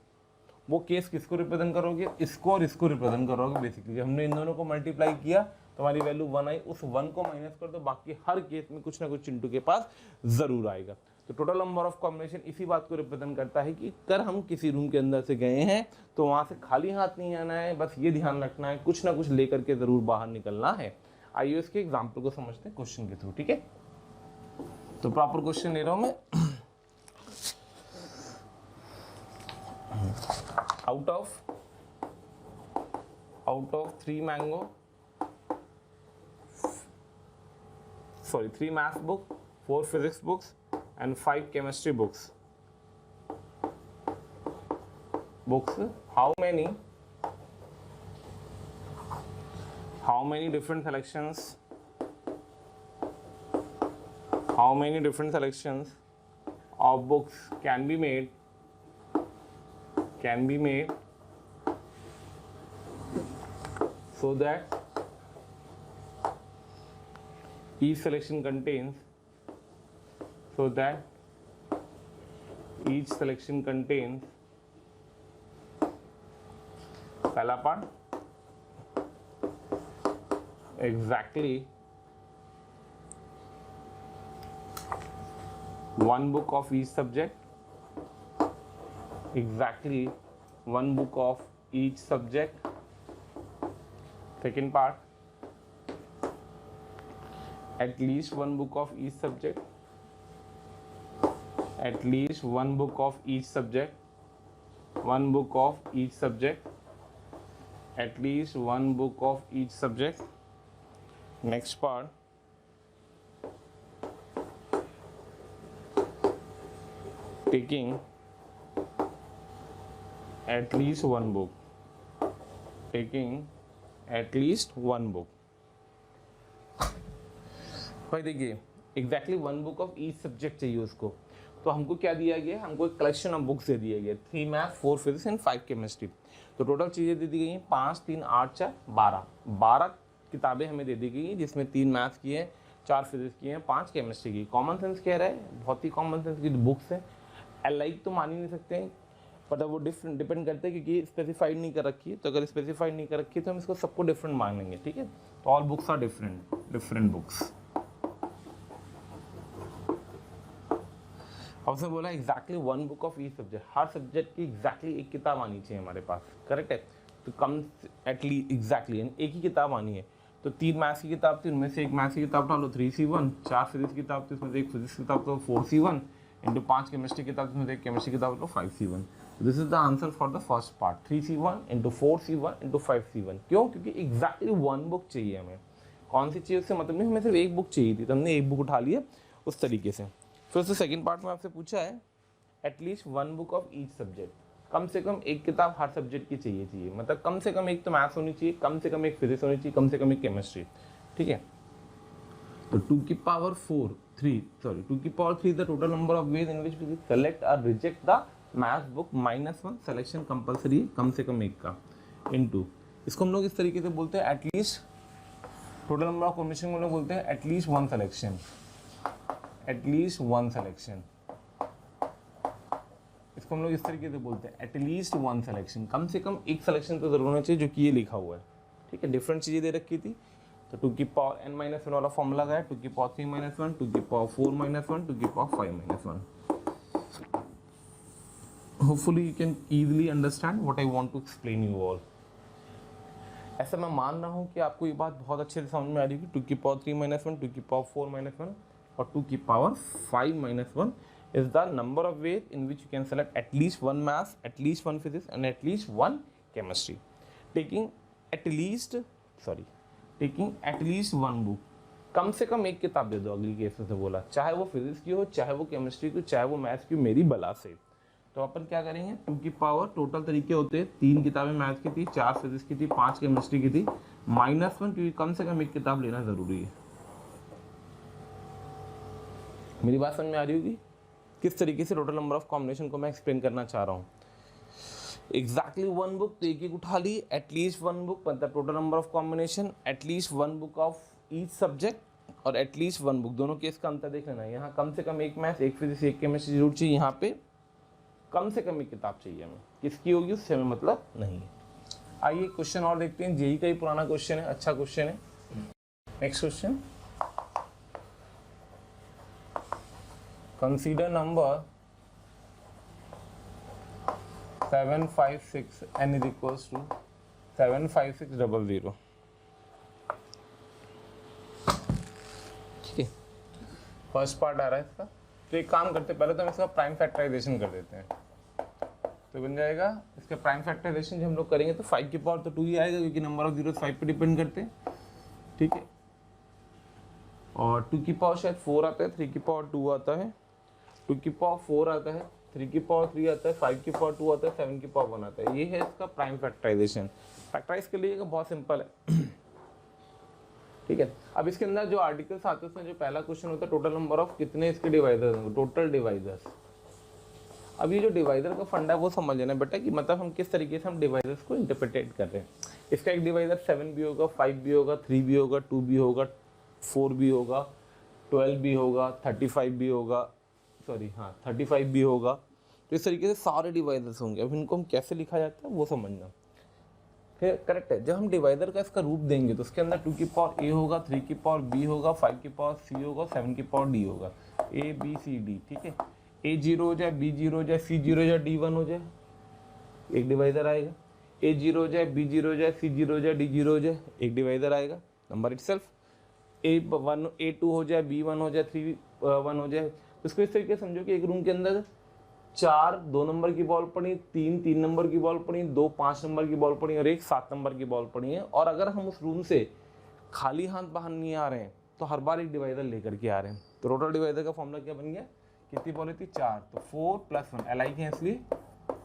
वो केस किसको रिप्रेजेंट करोगे, इसको और इसको रिप्रेजेंट करोगे। बेसिकली हमने इन दोनों को मल्टीप्लाई किया तो हमारी वैल्यू 1 आई, उस 1 को माइनस कर दो, बाकी हर केस में कुछ ना कुछ चिंटू के पास जरूर आएगा। तो टोटल नंबर ऑफ कॉम्बिनेशन इसी बात को रिप्रेजेंट करता है कि अगर हम किसी रूम के अंदर से गए हैं तो वहां से खाली हाथ नहीं आना है, बस ये ध्यान रखना है कुछ ना कुछ लेकर के जरूर बाहर निकलना है। आइए इसके एग्जाम्पल को समझते हैं क्वेश्चन के थ्रू। ठीक है, तो प्रॉपर क्वेश्चन ले रहा हूं मैं। out of 3 math book, 4 physics books and 5 chemistry books, how many different selections of books can be made so that each selection contains पहला part exactly 1 book of each subject, exactly 1 book of each subject. Second part, at least 1 book of each subject, at least 1 book of each subject, 1 book of each subject, at least 1 book of each subject. Next part, taking at least 1 book, taking at least 1 book. भाई देखिए exactly 1 book of each subject चाहिए उसको, तो हमको क्या दिया गया, हमको एक कलेक्शन ऑफ बुक्स दे दिया गया, 3 मैथ 4 फिजिक्स एंड 5 केमिस्ट्री। तो टोटल चीज़ें दे दी गई हैं 5 3 8 4 12 किताबें हमें दे दी गई हैं, जिसमें 3 मैथ की है, 4 फिजिक्स की हैं, 5 केमिस्ट्री की। कॉमन सेंस कह रहा है, बहुत ही कॉमन सेंस की बुक्स है, अलाइक तो मान ही नहीं सकते हैं, बट वो डिफरेंट डिपेंड करता है क्योंकि स्पेसिफाइड नहीं कर रखी है। तो अगर स्पेसिफाइड नहीं कर रखी है तो हम इसको सबको डिफरेंट मानेंगे। ठीक है, तो all books are different books. अब उसने बोला exactly 1 book of each subject, हर सब्जेक्ट की एग्जैक्टली एक किताब आनी चाहिए हमारे पास, करेक्ट है। तो कम एटलीस्ट एग्जैक्टली एक ही किताब आनी है। तो 3 मैथ्स की किताब थी, उनमें से एक मैथ्स की किताब उठा लो 3C1, 4 फिजिक्स की किताब थी उसमें से एक फिजिक्स की किताब तो 4C1 इंटू 5 केमिस्ट्री की किताब उसमें से एक केमिस्ट्री की किताब तो 5C1। This is the answer for the first part, 3C1 into 4C1 into 5C1। क्यों? क्योंकि एग्जैक्टली 1 बुक चाहिए हमें। कौन सी चीज़ से मतलब नहीं, हमें सिर्फ एक बुक चाहिए थी तो हमने एक बुक उठा लिया उस तरीके से। फिर उससे सेकेंड पार्ट में आपसे पूछा है at least 1 book of each subject, कम से कम एक किताब हर सब्जेक्ट की चाहिए, मतलब कम से कम एक तो मैथ्स होनी चाहिए, कम से कम एक फिजिक्स होनी चाहिए, कम से कम एक केमिस्ट्री। ठीक है, तो 2 की power 3 the total number of ways in which we select और reject the maths book -1 selection compulsory, कम से कम एक का, इनटू इसको हम लोग इस तरीके से बोलते हैं at least total number of combination को हम लोग बोलते हैं एटलीस्ट 1 सिलेक्शन, एटलीस्ट 1 सिलेक्शन। इसको हम लोग इस तरीके से बोलते हैं एटलीस्ट 1 सिलेक्शन, कम से कम एक सिलेक्शन तो जरूर होना चाहिए, जो कि ये लिखा हुआ है। ठीक है, डिफरेंट चीजें दे रखी थी, तो 2 की पावर n-1 वाला फॉर्मूला है, 2 की पावर 3-1, 2 की पावर 4-1, 2 की power 5-1। Hopefully you can easily understand what I want to explain you all. ऐसा मैं मान रहा हूँ कि आपको ये बात बहुत अच्छे से समझ में आ रही है कि 2 की पावर 3-1, 2 की पावर 4-1 और 2 की power 5-1 is the number of ways in which you can select at least one math, at least one physics and at least one chemistry. taking at least one book, कम से कम एक किताब दे दो, अगली case से बोला, चाहे वो फिजिक्स की हो, चाहे वो केमिस्ट्री की, चाहे वो मैथ्स की, मेरी बला से। तो अपन क्या करेंगे, 2 की पावर टोटल तरीके होते हैं, 3 किताबें मैथ्स की थी, 4 फिजिक्स की थी, 5 केमिस्ट्री की थी, -1 क्योंकि कम से कम एक किताब लेना जरूरी है। मेरी बात समझ में आ रही होगी किस तरीके से टोटल नंबर ऑफ कॉम्बिनेशन को मैं एक्सप्लेन करना चाह रहा हूँ। एग्जैक्टली 1 बुक तो एक ही उठा ली, एटलीस्ट 1 बुक मतलब total number of combination, at least 1 book of each subject और एटलीस्ट 1 बुक, दोनों केस का अंतर देख लेना है। यहाँ कम से कम एक मैथ्स, एक फिजिक्स, एक केमिस्ट्री जरूर चाहिए, यहाँ पे कम से कम एक किताब चाहिए हमें, किसकी होगी उससे हमें मतलब नहीं है। आइए क्वेश्चन और देखते हैं, जेई का ही पुराना क्वेश्चन है, अच्छा क्वेश्चन है। Next question, consider number 756 n is equals to 75600। ठीक है, फर्स्ट पार्ट आ रहा है इसका। तो एक काम करते, पहले तो हम इसका प्राइम फैक्टराइजेशन कर देते हैं, तो बन जाएगा इसका प्राइम फैक्टराइजेशन जब हम लोग करेंगे तो 5 की पावर तो 2 ही आएगा, क्योंकि नंबर ऑफ जीरोस 5 पे डिपेंड करते हैं। ठीक है, और 2 की पावर शायद 4 आता है, 3 की पावर 2 आता है, 2 की पावर 4 आता है, 3 की पावर 3 आता है, 5 की पावर 2 आता है, 7 की पावर 1 आता है। ये है इसका प्राइम फैक्टराइजेशन। फैक्टराइज के लिए बहुत सिंपल है। ठीक है, अब इसके अंदर जो आर्टिकल्स आते हैं उसमें जो पहला क्वेश्चन होता है टोटल नंबर ऑफ कितने इसके डिवाइडर्स होंगे, टोटल डिवाइडर्स। अब ये जो डिवाइडर का फंडा है वो समझ लेना बेटा कि मतलब हम किस तरीके से हम डिवाइडर्स को इंटरप्रेट कर रहे हैं। इसका एक डिवाइडर 7 भी होगा, 5 भी होगा, 3 भी होगा, 2 भी होगा, 4 भी होगा, 12 भी होगा, 35 भी होगा, 35 भी होगा। तो इस तरीके से सारे डिवाइडर्स होंगे। अब इनको हम कैसे लिखा जाता है वो समझना। फिर करेक्ट है, जब हम डिवाइडर का इसका रूप देंगे तो उसके अंदर 2 की पावर a होगा, 3 की पावर b होगा, 5 की पावर c होगा, 7 की पावर d होगा, a b c d। ठीक है, a 0 हो जाए, b 0 हो जाए, c 0 हो जाए, d 1 हो जाए, एक डिवाइडर आएगा। a 0 हो जाए, b 0 हो जाए, c 0 हो जाए, d 0 हो जाए, एक डिवाइडर आएगा नंबर इटसेल्फ। a 2 हो जाए, b 1 हो जाए, 3 1 हो जाए। इसको इस तरीके से समझो कि एक रूम के अंदर 4 2 नंबर की बॉल पड़ी, 3 नंबर की बॉल पड़ी, 2 5 नंबर की बॉल पड़ी और 1 7 नंबर की बॉल पड़ी है। और अगर हम उस रूम से खाली हाथ बाहर नहीं आ रहे हैं तो हर बार एक डिवाइडर लेकर के आ रहे हैं। तो टोटल डिवाइडर का फॉर्मूला क्या बन गया, कितनी बॉल थी 4, तो 4 + 1 LI है इसलिए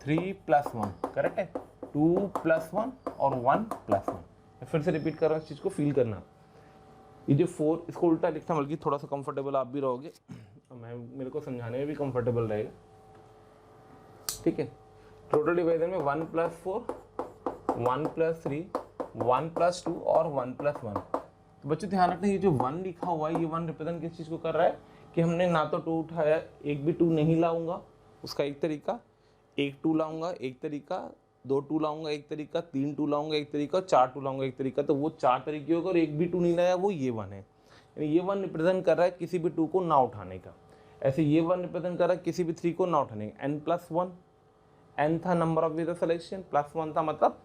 3 + 1 करेक्ट है, 2 + 1 और 1 + 1। फिर से रिपीट कर रहा हूँ, इस चीज़ को फील करना। ये जो 4 इसको उल्टा लिखना बल्कि थोड़ा सा कंफर्टेबल आप भी रहोगे, मेरे को समझाने में भी कंफर्टेबल रहेगा। ठीक है, टोटल डिवाइडर में 1 + 4, 1 + 3, 1 + 2 और 1 + 1। तो बच्चों ध्यान रखना, ये जो 1 लिखा हुआ है ये 1 रिप्रेजेंट किस चीज़ को कर रहा है कि हमने ना तो 2 उठाया, एक भी 2 नहीं लाऊंगा, उसका एक तरीका, एक 2 लाऊंगा एक तरीका, 2 2 लाऊंगा एक तरीका, 3 2 लाऊंगा एक तरीका, 4 2 लाऊंगा एक तरीका। तो वो 4 तरीके होगा और एक भी 2 नहीं लाया, वो ये 1 है। यानी ये 1 रिप्रेजेंट कर रहा है किसी भी 2 को ना उठाने का। ऐसे ये 1 रिप्रेजेंट कर रहा है किसी भी 3 को ना उठाने का। n + 1, n था number of ways of selection, +1 था मतलब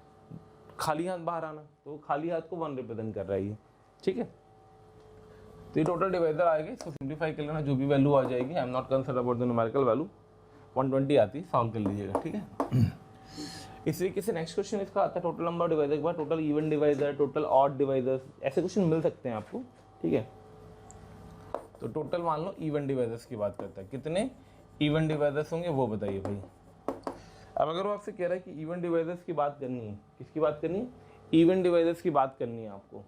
खाली हाथ बाहर आना, तो खाली हाथ को 1 रिप्रेजेंट कर रहा है ये। ठीक है, तो ये टोटल डिवाइडर आएगा, इसको सिंप्लीफाई कर लेना, जो भी वैल्यू आ जाएगी, I am not concern about the numerical value, 120 आती है, सॉल्व कर लीजिएगा। ठीक है, इस तरीके से नेक्स्ट क्वेश्चन इसका आता है टोटल नंबर डिवाइडर के बाद total even divider, total odd divider, ऐसे क्वेश्चन मिल सकते हैं आपको। ठीक है, तो टोटल मान लो इवन डिवाइडर्स की बात करता है, कितने इवन डिवाइडर्स होंगे वो बताइए भाई। अब अगर वो आपसे कह रहा है कि इवन डिवाइडर्स की बात करनी है, किसकी बात करनी है, इवन डिवाइडर्स की बात करनी है आपको,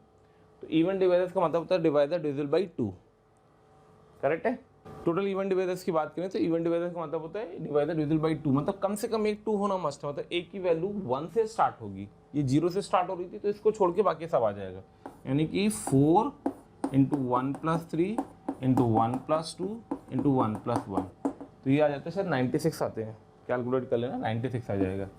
तो इवन डिवाइडर्स का मतलब होता है डिवाइडर डिविजिबल बाई 2, करेक्ट है। टोटल इवन डिवाइडर्स की बात करें तो इवन डिवाइडर्स का मतलब होता है डिवाइडर डिविजिबल बाई 2, मतलब कम से कम एक 2 होना मस्ट है, मतलब एक की वैल्यू 1 से स्टार्ट होगी, ये 0 से स्टार्ट हो रही थी तो इसको छोड़ के बाकी सब आ जाएगा। यानी कि 4 × 1 + 3 × 1 + 2 × 1 + 1, तो ये आ जाता है शायद 96 आते हैं, कैलकुलेट कर लेना 96 आ जाएगा।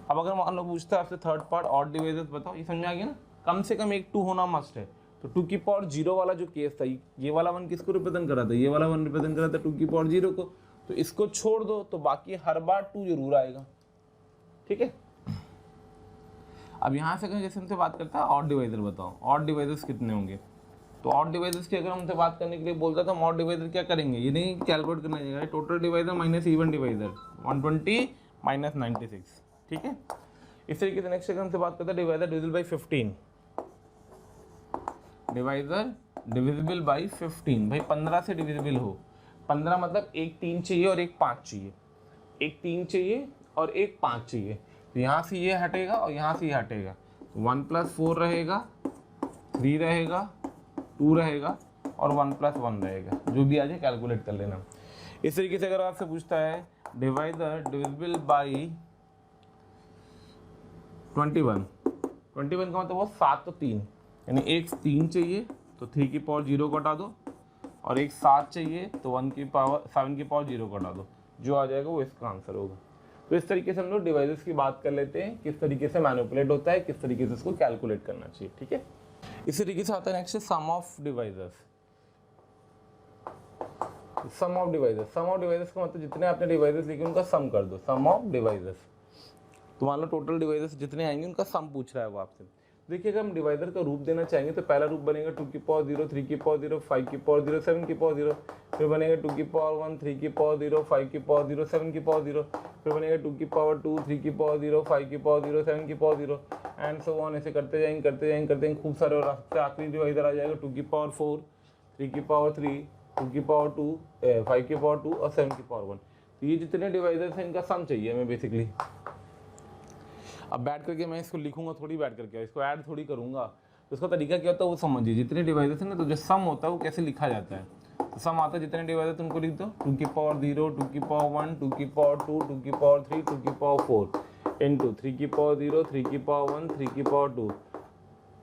अब अगर मान लो पूछता है आपसे थर्ड पार्ट ऑड डिवाइडर्स बताओ, ये समझ में आ गया ना, कम से कम एक 2 होना मस्ट है। तो 2 की पावर 0 वाला जो केस था, ये वाला 1 किसको रिप्रेजेंट कर रहा था, ये वाला 1 रिप्रेजेंट कर रहा था 2 की पावर 0 को, तो इसको छोड़ दो तो बाकी हर बार 2 जरूर आएगा। ठीक है, अब यहाँ से जैसे हमसे बात करता है ऑड डिवाइडर बताओ, ऑड डिवाइडर्स कितने होंगे, तो ऑड डिवाइजर्स की अगर हमसे बात करने के लिए बोलता तो हम ऑड डिवाइजर क्या करेंगे, ये नहीं कैलकुलेट करना चाहिए, total divisor minus even divisor 120 minus 96, ठीक है। इस तरीके से नेक्स्ट अगर हमसे बात करते हैं divisor divisible by 15, divisor divisible by 15, भाई 15 से डिविजिबल हो, 15 मतलब एक 3 चाहिए और एक 5 चाहिए, एक 3 चाहिए और एक 5 चाहिए, तो यहाँ से ये हटेगा और यहाँ से ये हटेगा, 1 + 4 रहेगा, 3 रहेगा, 2 रहेगा और 1 + 1 रहेगा, जो भी आ जाए कैलकुलेट कर लेना। इस तरीके से अगर आपसे पूछता है डिवाइजर डिविजिबल बाई 21, 21 का मतलब वो 7 तो 3, यानी एक 3 चाहिए तो 3 की पावर 0 को हटा दो, और एक 7 चाहिए तो 7 की पावर 0 को हटा दो, जो आ जाएगा वो इसका आंसर होगा। तो इस तरीके से हम लोग डिवाइसेस की बात कर लेते हैं, किस तरीके से मैनिपुलेट होता है, किस तरीके से इसको कैलकुलेट करना चाहिए, ठीक है। इसी तरीके से आता है next sum of divisors. Sum of divisors का मतलब जितने आपने डिवाइसेस लिखे उनका सम कर दो, सम ऑफ डिवाइजर्स। तो मान लो टोटल डिवाइजर्स जितने आएंगे उनका सम पूछ रहा है वो आपसे। देखिए अगर हम डिवाइजर का रूप देना चाहेंगे तो पहला रूप बनेगा 2 की पावर 0, 3 की पावर 0, 5 की पावर 0, 7 की पावर 0, फिर बनेगा 2 की पावर 1, 3 की पावर 0, 5 की पावर 0, 7 की पावर 0, फिर बनेगा 2 की पावर 2, 3 की पावर 0, 5 की पावर 0, 7 की पावर 0 एंड सो ऑन, ऐसे करते जाएंगे खूब सारे, और सबसे आखिरी डिवाइजर आ जाएगा 2 की पावर 4, 3 की पावर 3, 2 की पावर 2, 5 की पावर 2 और 7 की पावर 1। तो ये जितने डिवाइजर्स हैं इनका सम चाहिए हमें बेसिकली। अब बैठ करके मैं इसको लिखूंगा थोड़ी, बैठ करके इसको ऐड थोड़ी करूंगा, तो उसका तरीका क्या होता है वो समझिए। जितने डिवाइजर्स हैं ना, तो जो सम होता है वो कैसे लिखा जाता है, तो सम आता है जितने डिवाइजर तुमको लिख दो, 2 की पावर 0, 2 की पावर 1, 2 की पावर 2, 2 की पावर 3, 2 की पावर 4 इंटू 3 की पावर 0, 3 की पावर 1, 3 की पावर 2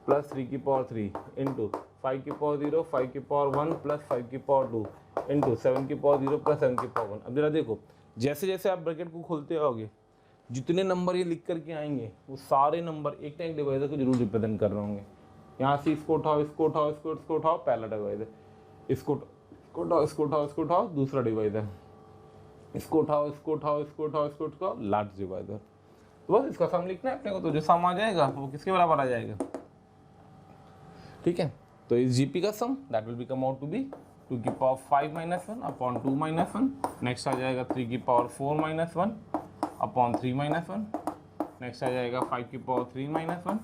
प्लस 3 की पावर 3 इंटू 5 की पावर 0, 5 की पावर 1 प्लस 5 की पावर 2 इंटू 7 की पावर 0 प्लस 7 की पावर 1। अब जरा देखो, जैसे जैसे आप ब्रैकेट को खोलते होगे जितने नंबर ये लिख करके आएंगे वो सारे नंबर एक ना एक डिवाइजर को जरूर रिप्रेजेंट कर रहे होंगे। यहाँ से इसको उठाओ, इसको उठाओ, इसको उठाओ, पहला डिवाइजर, इसको उठाओ, इसको उठाओ, इसको उठाओ, दूसरा डिवाइजर, इसको उठाओ, इसको उठाओ, इसको उठाओ, इसको उठाओ, लास्ट डिवाइजर। तो बस इसका सम लिखना है अपने को, तो जो सम आ जाएगा वो किसके बराबर आ जाएगा, ठीक है। तो इस जीपी का sum that will become out to be 2 की पावर 5 - 1 अपॉन 2 - 1, नेक्स्ट आ जाएगा 3 की पावर 4 - 1 अपॉन 3 - 1, नेक्स्ट आ जाएगा 5 की पावर 3 - 1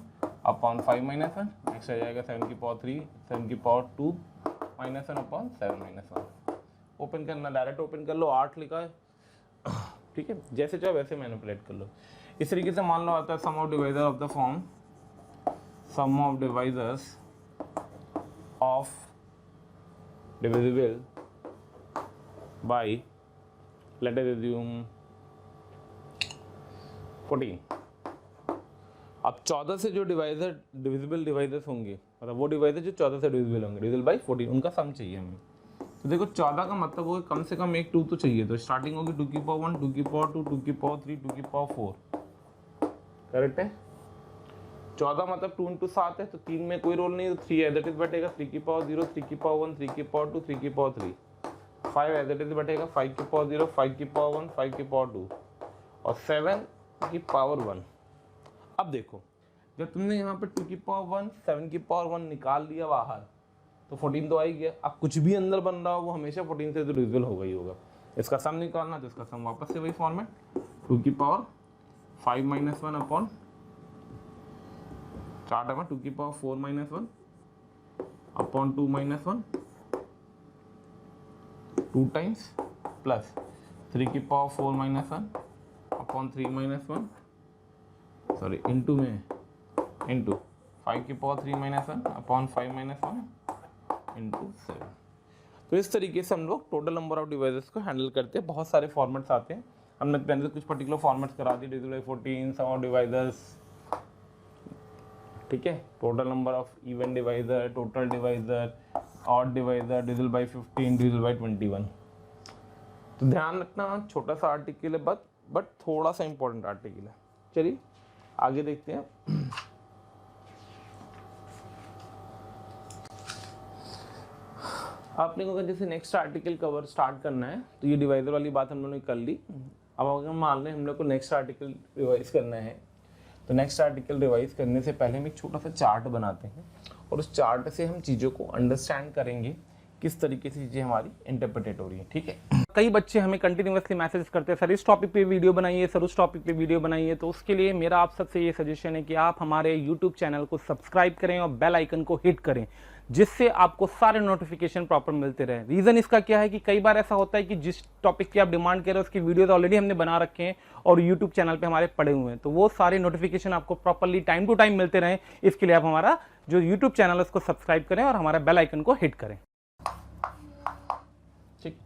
अपॉन 5 - 1, नेक्स्ट आ जाएगा 7 की पावर 3, 7 की पावर 2 - 1 अपॉन 7 - 1। ओपन करना, डायरेक्ट ओपन कर लो, 8 लिखा है, ठीक है, जैसे चाहो वैसे मैनिपुलेट कर लो। इस तरीके से मान लो आता है sum of divisor of the form, sum of divisors of divisible by, let us assume 14। अब 14 से जो डिवाइजर डिविजिबल डिवाइजर्स होंगे, मतलब वो डिवाइजर जो 14 से डिविजिबल होंगे, डिविजिबल बाई 14, उनका सम चाहिए हमें। तो देखो 14 का मतलब होगा कम से कम एक 2 तो चाहिए, तो स्टार्टिंग होगी 2 की पावर 1, 2 की पावर 2, 2 की पावर 3, 2 की पावर 4, करेक्ट है। 14 मतलब 2 × 7 है, तो 3 में कोई रोल नहीं, तो 3 एज इट इज बैठेगा, 3 की पावर 0, 3 की पावर 1, 3 की पावर 2, 3 की पावर 3, 5 एज इट इज बैठेगा, 5 की पावर 0, 5 की पावर 1, 5 की पावर 2 और 7 की पावर 1। अब देखो जब तुमने यहाँ पे 2 की पावर 1, 7 की पावर 1 निकाल दिया बाहर, तो 14 तो आ ही गया। अब कुछ भी अंदर बन रहा हो वो हमेशा 14 से तो डिविजिबल होगा ही होगा। इसका सम निकालना, तो इसका सम वापस से वही फॉर्मेट, 2 की पावर 5 - 1 अपॉन 4 2 की पावर 4 - 1 अपॉन 2 - 1 2 टाइम्स प्लस 3 की पावर 4 - 1 अपॉन 3 - 1 सॉरी इंटू में इंटू 5 की पावर 3 - 1 अपॉन 5 - 1 इंटू 7। तो इस तरीके से हम लोग टोटल नंबर ऑफ डिवाइसेस को हैंडल करते हैं। बहुत सारे फॉर्मेट्स आते हैं, हमने पहले से कुछ पर्टिकुलर फॉर्मेट्स करा दिए, divisible by 14, sum of devices, ठीक है, total number of even divisor, total divisor, odd divisor, divisible by 15, divisible by 21। तो ध्यान रखना छोटा सा आर्टिकल है बट थोड़ा सा इंपॉर्टेंट आर्टिकल है। चलिए आगे देखते हैं। आपने को जैसे नेक्स्ट आर्टिकल कवर स्टार्ट करना है, तो ये डिवाइजर वाली बात हम लोगों ने कर ली। अब अगर मान लें हम लोग को नेक्स्ट आर्टिकल रिवाइज करना है, तो नेक्स्ट आर्टिकल रिवाइज करने से पहले हम एक छोटा सा चार्ट बनाते हैं और उस चार्ट से हम चीज़ों को अंडरस्टैंड करेंगे किस तरीके से चीज़ें हमारी इंटरप्रिटेट हो रही है, ठीक है। कई बच्चे हमें कंटिन्यूअसली मैसेज करते हैं, सर इस टॉपिक पे वीडियो बनाइए, सर उस टॉपिक पे वीडियो बनाइए। तो उसके लिए मेरा आप सबसे ये सजेशन है कि आप हमारे यूट्यूब चैनल को सब्सक्राइब करें और बेल आइकन को हिट करें, जिससे आपको सारे नोटिफिकेशन प्रॉपर मिलते रहे। रीज़न इसका क्या है कि कई बार ऐसा होता है कि जिस टॉपिक की आप डिमांड कर रहे हो उसकी वीडियोस ऑलरेडी हमने बना रखे हैं और यूट्यूब चैनल पे हमारे पड़े हुए हैं, तो वो सारे नोटिफिकेशन आपको प्रॉपरली टाइम टू टाइम मिलते रहें। इसके लिए आप हमारा जो यूट्यूब चैनल है उसको सब्सक्राइब करें और हमारा बेल आइकन को हिट करें। ठीक,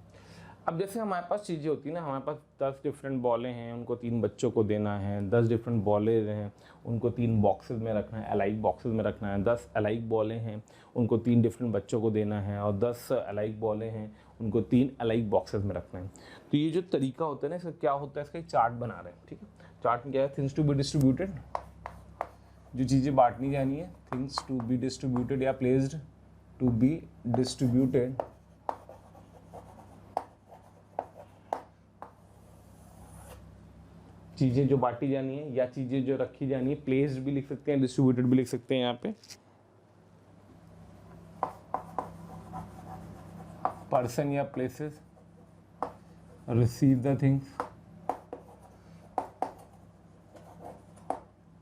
अब जैसे हमारे पास चीज़ें होती है ना, हमारे पास 10 डिफरेंट बॉलें हैं, उनको 3 बच्चों को देना है, 10 डिफरेंट बॉलें हैं, उनको 3 बॉक्सेस में रखना है, अलाइक बॉक्सेस में रखना है, 10 अलाइक बॉलें हैं, उनको 3 डिफरेंट बच्चों को देना है, और 10 अलाइक बॉलें हैं, उनको 3 अलाइक बॉक्सेस में रखना है। तो ये जो तरीका होता है ना, इसका क्या होता है, इसका एक चार्ट बना रहे हैं, ठीक है। चार्ट में क्या है, थिंग्स टू बी डिस्ट्रीब्यूटेड, जो चीज़ें बांटनी जानी है, थिंग्स टू बी डिस्ट्रीब्यूटेड या प्लेस्ड टू बी डिस्ट्रीब्यूटेड, चीज़ें जो बांटी जानी है या चीज़ें जो रखी जानी है, प्लेस्ड भी लिख सकते हैं, डिस्ट्रीब्यूटेड भी लिख सकते हैं। यहाँ पे पर्सन या places receive the things,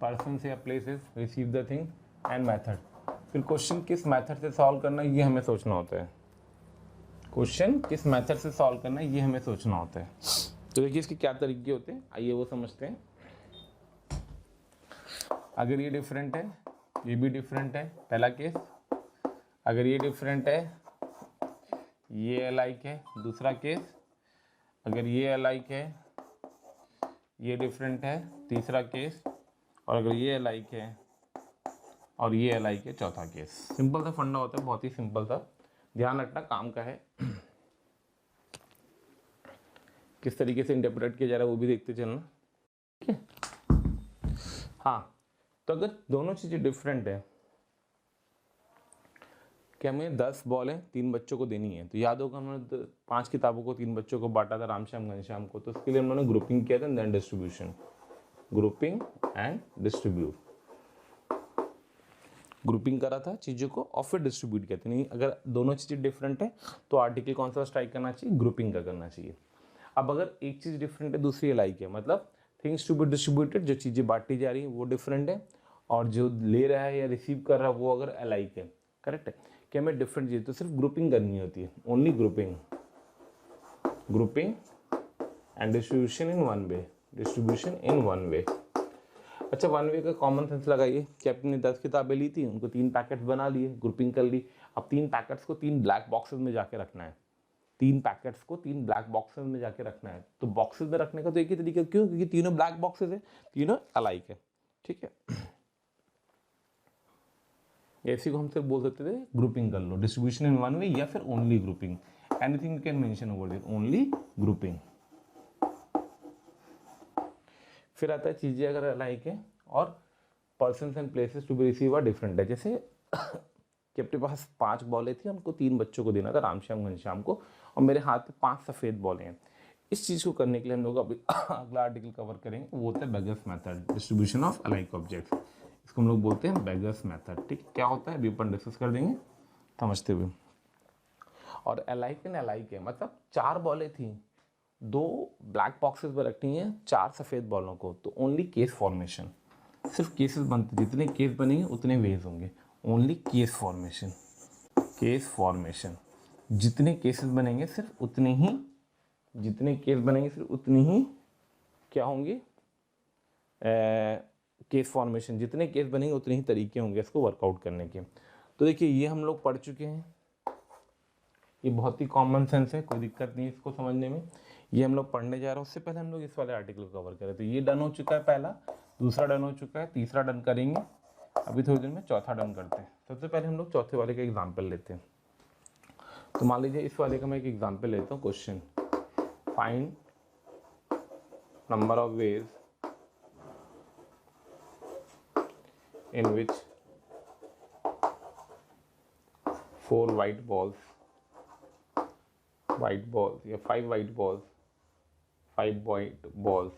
person या places receive the thing and method. फिर क्वेश्चन किस मेथड से सॉल्व करना है ये हमें सोचना होता है, क्वेश्चन किस मेथड से सॉल्व करना है ये हमें सोचना होता है। तो देखिए इसके क्या तरीके होते हैं, आइए वो समझते हैं। अगर ये डिफरेंट है, ये भी डिफरेंट है, पहला केस। अगर ये डिफरेंट है, ये अलाइक है, दूसरा केस। अगर ये अलाइक है, ये डिफरेंट है, तीसरा केस। और अगर ये अलाइक है और ये अलाइक है, चौथा केस। सिंपल सा फंडा होता है, बहुत ही सिंपल सा, ध्यान रखना काम का है। किस तरीके से इंटरप्रेट किया जा रहा है वो भी देखते चलना, ठीक है। हाँ, तो अगर दोनों चीज़ें डिफरेंट है, कि हमें 10 बॉलें 3 बच्चों को देनी है, तो याद होगा हमने 5 किताबों को 3 बच्चों को बांटा था, रामश्याम घनश्याम को। तो उसके लिए उन्होंने ग्रुपिंग किया था, then distribution, grouping and distribute, grouping करा था चीज़ों को और फिर डिस्ट्रीब्यूट किया था। नहीं, अगर दोनों चीज़ें डिफरेंट है तो आर्टिकल कौन सा स्ट्राइक करना चाहिए, ग्रुपिंग का करना चाहिए। अब अगर एक चीज़ डिफरेंट है, दूसरी अलाइक है, मतलब थिंग्स टू बी डिस्ट्रीब्यूटेड, जो चीज़ें बांटी जा रही है वो डिफरेंट है, और जो ले रहा है या रिसीव कर रहा है वो अगर अलाइक है, करेक्ट है। कि हमें डिफरेंट चीज़ तो सिर्फ ग्रुपिंग करनी होती है, only grouping, grouping and distribution in one way, distribution in one way. अच्छा, वन वे का कॉमन सेंस लगाइए कि आपने 10 किताबें ली थी, उनको 3 पैकेट्स बना लिए, ग्रुपिंग कर ली। अब 3 पैकेट्स को 3 ब्लैक बॉक्सेस में जाके रखना है, 3 पैकेट्स को 3 ब्लैक बॉक्सेस में जाके रखना है। तो बॉक्सेस में रखने का तो एक ही तरीका, क्यों, क्योंकि तीनों ब्लैक बॉक्सेस है, तीनों अलाइक है, ठीक है। ऐसे को हम सिर्फ बोल सकते थे ग्रुपिंग कर लो, डिस्ट्रीब्यूशन इन वन वे, या फिर only grouping, anything you can mention over there, only grouping. फिर आता है चीज़ें अगर अलाइक है और persons and places to be receive are different है। जैसे कि अपने पास 5 बॉलें थी, उनको 3 बच्चों को देना था, रामश्याम घनश्याम को, और मेरे हाथ में 5 सफ़ेद बॉलें हैं। इस चीज़ को करने के लिए हम लोग अभी अगला आर्टिकल कवर करेंगे, वो होता है beggars method, distribution of alike objects. इसको हम लोग बोलते हैं बेगर्स मेथड, ठीक। क्या होता है अभी अपन डिस्कस कर देंगे समझते हुए। और अलाइक एंड अलाइक है, मतलब 4 बॉलें थी, 2 ब्लैक बॉक्सेस में रखनी है, 4 सफ़ेद बॉलों को, तो ओनली केस फॉर्मेशन, सिर्फ केसेस बनते, जितने केस बनेंगे उतने वेज होंगे, only case formation, case formation, जितने केसेस बनेंगे सिर्फ उतने ही, जितने केस बनेंगे सिर्फ उतनी ही क्या होंगे, केस फॉर्मेशन, जितने केस बनेंगे उतने ही तरीके होंगे इसको वर्कआउट करने के। तो देखिए ये हम लोग पढ़ चुके हैं, ये बहुत ही कॉमन सेंस है, कोई दिक्कत नहीं इसको समझने में। ये हम लोग पढ़ने जा रहे हैं, उससे पहले हम लोग इस वाले आर्टिकल को कवर करें। तो ये डन हो चुका है पहला, दूसरा डन हो चुका है, तीसरा डन करेंगे, अभी थोड़ी देर में चौथा डन करते हैं। सबसे पहले हम लोग चौथे वाले का एग्जाम्पल लेते हैं। तो मान लीजिए इस वाले का मैं एक एग्जाम्पल लेता हूँ, question, find number of ways in which 4 white balls या 5 white balls, 5 white balls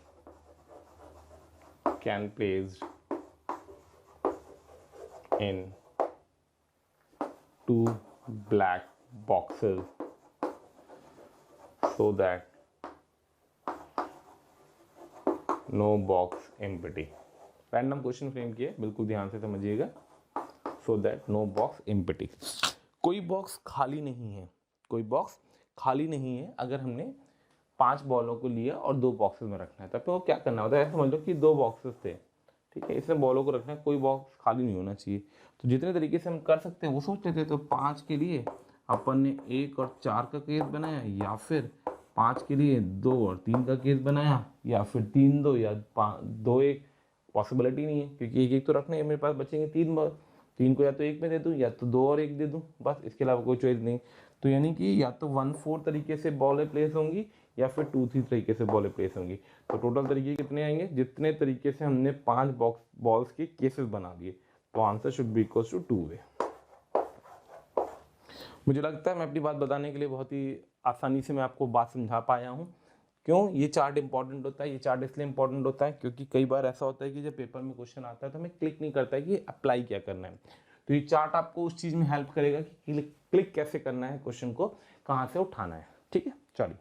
can placed in 2 black boxes so that no box empty। Random question frame किए, बिल्कुल ध्यान से समझिएगा। so that no box empty, कोई box खाली नहीं है, कोई बॉक्स खाली नहीं है। अगर हमने 5 बॉलों को लिया और 2 बॉक्सेस में रखना है, तब तो क्या करना होता है, समझ लो कि 2 बॉक्सेस थे, ठीक है, इसमें बॉलों को रखना है, कोई बॉक्स खाली नहीं होना चाहिए। तो जितने तरीके से हम कर सकते हैं वो सोच लेते। तो 5 के लिए अपन ने 1 और 4 का केस बनाया, या फिर 5 के लिए 2 और 3 का केस बनाया, या फिर 3 2 या 2 1। पॉसिबिलिटी नहीं है क्योंकि एक तो रखने हैं, मेरे पास बचेंगे 3 को या तो 1 में दे दूँ या तो 2 और 1 दे दूँ, बस इसके अलावा कोई चॉइस नहीं। तो यानी कि या तो 1/4 तरीके से बॉलें प्लेस होंगी या फिर 2-3 तरीके से बॉलें प्लेस होंगी। तो टोटल तरीके कितने आएंगे, जितने तरीके से हमने 5 बॉल्स के केसेस बना दिए। तो answer should be equals to 2 way. मुझे लगता है मैं अपनी बात बताने के लिए बहुत ही आसानी से मैं आपको बात समझा पाया हूँ। क्यों ये चार्ट इंपॉर्टेंट होता है, ये चार्ट इसलिए इंपॉर्टेंट होता है क्योंकि कई बार ऐसा होता है कि जब पेपर में क्वेश्चन आता है तो हमें क्लिक नहीं करता है कि अप्लाई क्या करना है। तो ये चार्ट आपको उस चीज़ में हेल्प करेगा कि क्लिक कैसे करना है, क्वेश्चन को कहाँ से उठाना है। ठीक है, चलिए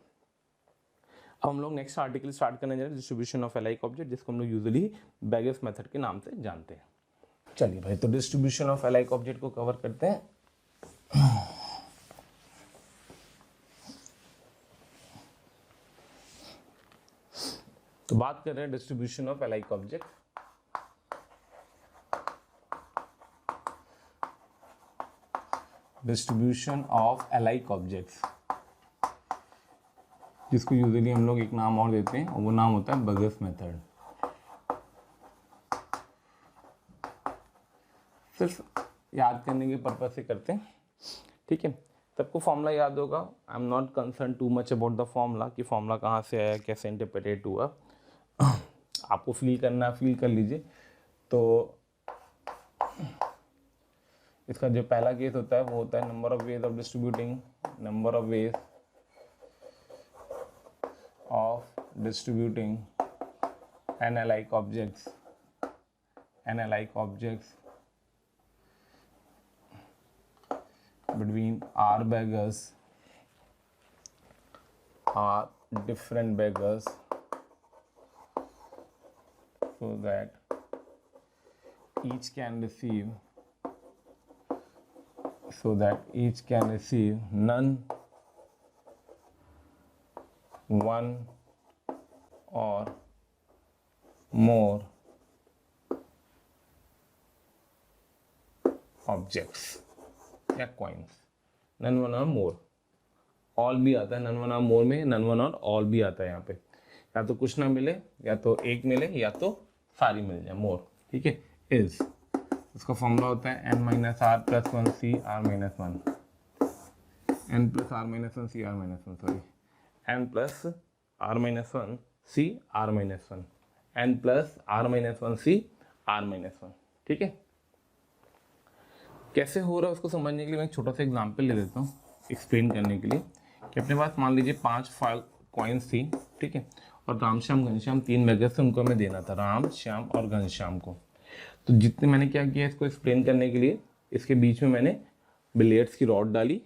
अब हम लोग नेक्स्ट आर्टिकल स्टार्ट करने जा रहे हैं, डिस्ट्रीब्यूशन ऑफ एलाइक ऑब्जेक्ट, जिसको हम लोग यूजुअली बेगेस मेथड के नाम से जानते हैं। चलिए भाई, तो डिस्ट्रीब्यूशन ऑफ एलाइक ऑब्जेक्ट को कवर करते हैं। तो बात कर रहे हैं distribution of alike object. Distribution of iliac objects, जिसको यूजुअली हम लोग एक नाम और देते हैं और वो नाम होता है बेगेस मेथड। सिर्फ याद करने के पर्पज से करते हैं, ठीक है। सबको फॉर्मूला याद होगा। I am not concern too much about the formula कि फॉर्मूला कहाँ से आया, कैसे इंटरप्रेटेड हुआ। आपको फील करना, फील कर लीजिए। तो इसका जो पहला केस होता है वो होता है number of ways of distributing, number of ways of distributing N alike objects, N alike objects between r beggars, are different beggars, so that each can receive none, one or more objects या coins. None one और मोर, all भी आता है none one और मोर में, none one और all भी आता है यहाँ पे। या तो कुछ ना मिले, या तो एक मिले, या तो सारी मिल जाए, मोर, ठीक है। इज, इसका फॉर्मूला होता है n minus R plus 1 C R minus 1, n plus R minus 1 C R minus 1, sorry, n plus R minus 1 C R minus 1, n plus R minus 1 C R minus 1, ठीक है। कैसे हो रहा है उसको समझने के लिए मैं एक छोटा सा एग्जांपल ले लेता हूँ एक्सप्लेन करने के लिए। कि अपने पास मान लीजिए 5 कॉइन्स थी, ठीक है, और राम श्याम घनश्याम 3 बेगर्स थे, उनको हमें देना था, राम श्याम और घनश्याम को। तो जितने मैंने क्या किया इसको एक्सप्लेन करने के लिए, इसके बीच में मैंने बिलियर्ड्स की रॉड डाली।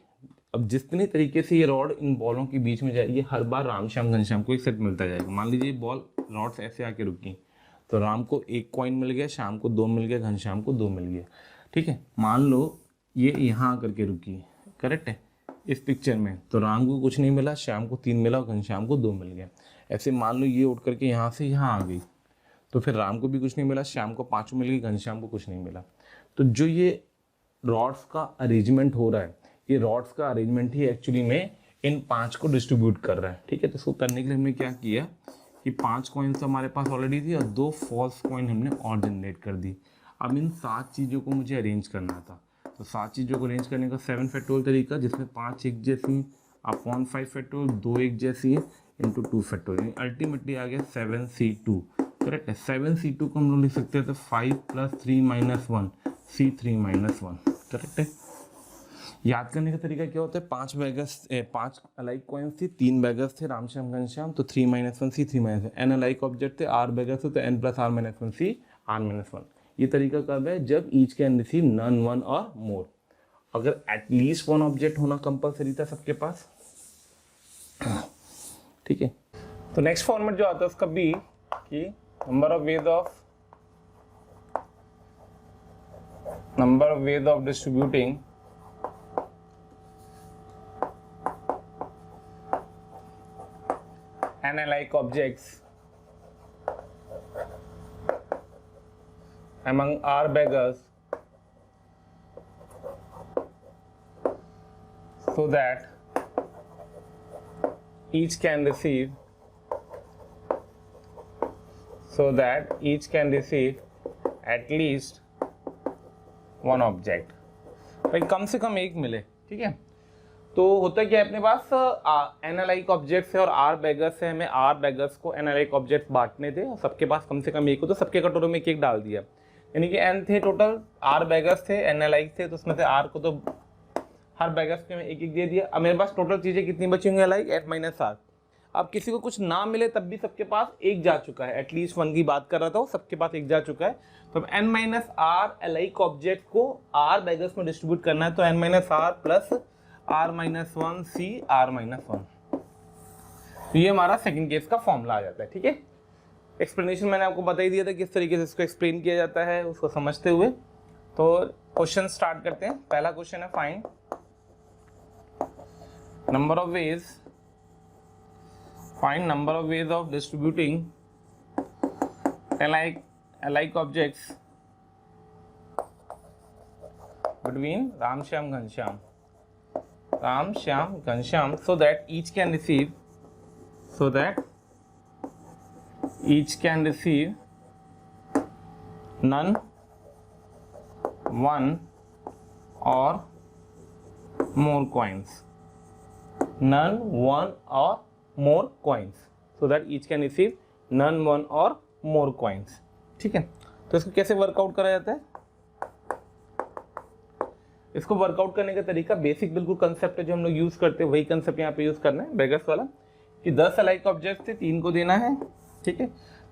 अब जितने तरीके से ये रॉड इन बॉलों के बीच में जाएगी, हर बार राम श्याम घनश्याम को एक सेट मिलता जाएगा। मान लीजिए बॉल रॉड से ऐसे आके रुकी, तो राम को 1 कॉइन मिल गया, श्याम को 2 मिल गया, घनश्याम को 2 मिल गया, ठीक है। मान लो ये यहाँ आकर के रुकी, करेक्ट है, इस पिक्चर में, तो राम को कुछ नहीं मिला, श्याम को 3 मिला और घनश्याम को 2 मिल गया। ऐसे मान लो ये उठ करके यहाँ से यहाँ आ गई, तो फिर राम को भी कुछ नहीं मिला, श्याम को 5 मिल गई, घनश्याम को कुछ नहीं मिला। तो जो ये रॉड्स का अरेंजमेंट हो रहा है, ये रॉड्स का अरेंजमेंट ही एक्चुअली में इन 5 को डिस्ट्रीब्यूट कर रहा है, ठीक है। तो इसको करने के लिए हमने क्या किया कि 5 कॉइन्स हमारे पास ऑलरेडी थी और 2 फॉल्स कॉइन हमने और जनरेट कर दी। अब इन 7 चीज़ों को मुझे अरेंज करना था। तो 7 चीज़ों को अरेंज करने का 7 फैक्टोरियल तरीका, जिसमें 5 एक जैसी अपॉन 5 फैक्टोरियल, 2 एक जैसी है इंटू 2 फैक्टोरियल, अल्टीमेटली आ गया 7c2, करेक्ट है। 7c2 को हम लोग लिख सकते हैं तो 5 + 3 - 1 c3 - 1, करेक्ट है। याद करने का तरीका क्या होता है, 5 अलाइक कॉइन्स थी, 3 बेगर्स थे, राम श्याम घनश्याम, तो 3 - 1 c3 - 1, n अलाइक ऑब्जेक्ट थे, r बेगर्स थे, तो n + r - 1 c r - 1। ये तरीका कब है? जब each can receive none, one और मोर। अगर एटलीस्ट वन ऑब्जेक्ट होना कंपलसरी था सबके पास, ठीक है। तो नेक्स्ट फॉर्मेट जो आता है उसका बी कि number of ways of distributing analytic objects among R beggars so that each can receive at least one object। भाई कम से कम एक मिले, ठीक है। तो होता क्या है, अपने पास एनालाइक ऑब्जेक्ट्स है और आर बैगर्स है, हमें आर बैगर्स को एनालाइक ऑब्जेक्ट्स बांटने थे और सबके पास कम से कम एक हो, तो सबके कटोरे में एक डाल दिया। यानी कि एन थे टोटल, आर बैगर्स थे, एनालाइक थे, तो उसमें से आर को तो हर बैगर्स के में एक एक दे दिया। अब मेरे पास टोटल चीज़ें कितनी बची होंगी? Like N minus R. अब किसी को कुछ ना मिले तब भी सबके पास एक जा चुका है, एटलीस्ट वन की बात कर रहा था, वो सबके पास एक जा चुका है। तो अब N minus R alike object को आर बैगर्स में डिस्ट्रीब्यूट करना है, तो N minus R plus R minus one C R minus one. तो ये हमारा सेकंड केस का फॉर्मूला आ जाता है, ठीक है। एक्सप्लेनेशन मैंने आपको बता ही दिया था किस तरीके से इसको एक्सप्लेन किया जाता है, उसको समझते हुए। तो क्वेश्चन स्टार्ट करते हैं। पहला क्वेश्चन है find number of ways of distributing alike objects between Ram Shyam Ghanshyam so that each can receive none, one or more coins, so that each can receive none, one or more coins, ठीक है। तो इसको कैसे workout करा जाता है? इसको workout करने का तरीका बेसिक बिल्कुल कंसेप्ट है जो हम लोग यूज करते हैं, वही कंसेप्ट यहाँ पे यूज करना है बेगर्स वाला, कि 10 अलाइक ऑब्जेक्ट थे, 3 को देना है, ठीक है।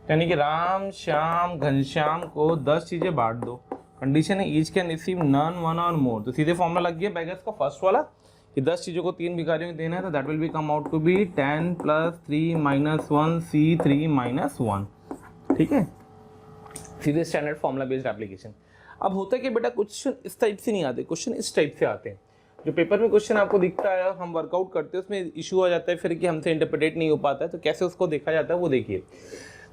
यानी कि राम श्याम घनश्याम को 10 चीजें बांट दो। कंडीशन है each can receive none, one और मोर। तो सीधे फॉर्मूला लग गया बेगर्स का फर्स्ट वाला कि 10 चीजों को 3 भिखारियों को देना है, तो that will be come out to be 10 + 3 - 1 C3 - 1, ठीक है। सीधे स्टैंडर्ड फॉर्मूला बेस्ड एप्लीकेशन। अब होता है कि बेटा क्वेश्चन इस टाइप से नहीं आते, क्वेश्चन इस टाइप से आते हैं। जो पेपर में क्वेश्चन आपको दिखता है, हम वर्कआउट करते हैं, उसमें इशू आ जाता है फिर कि हमसे इंटरप्रेट नहीं हो पाता है। तो कैसे उसको देखा जाता है वो देखिए।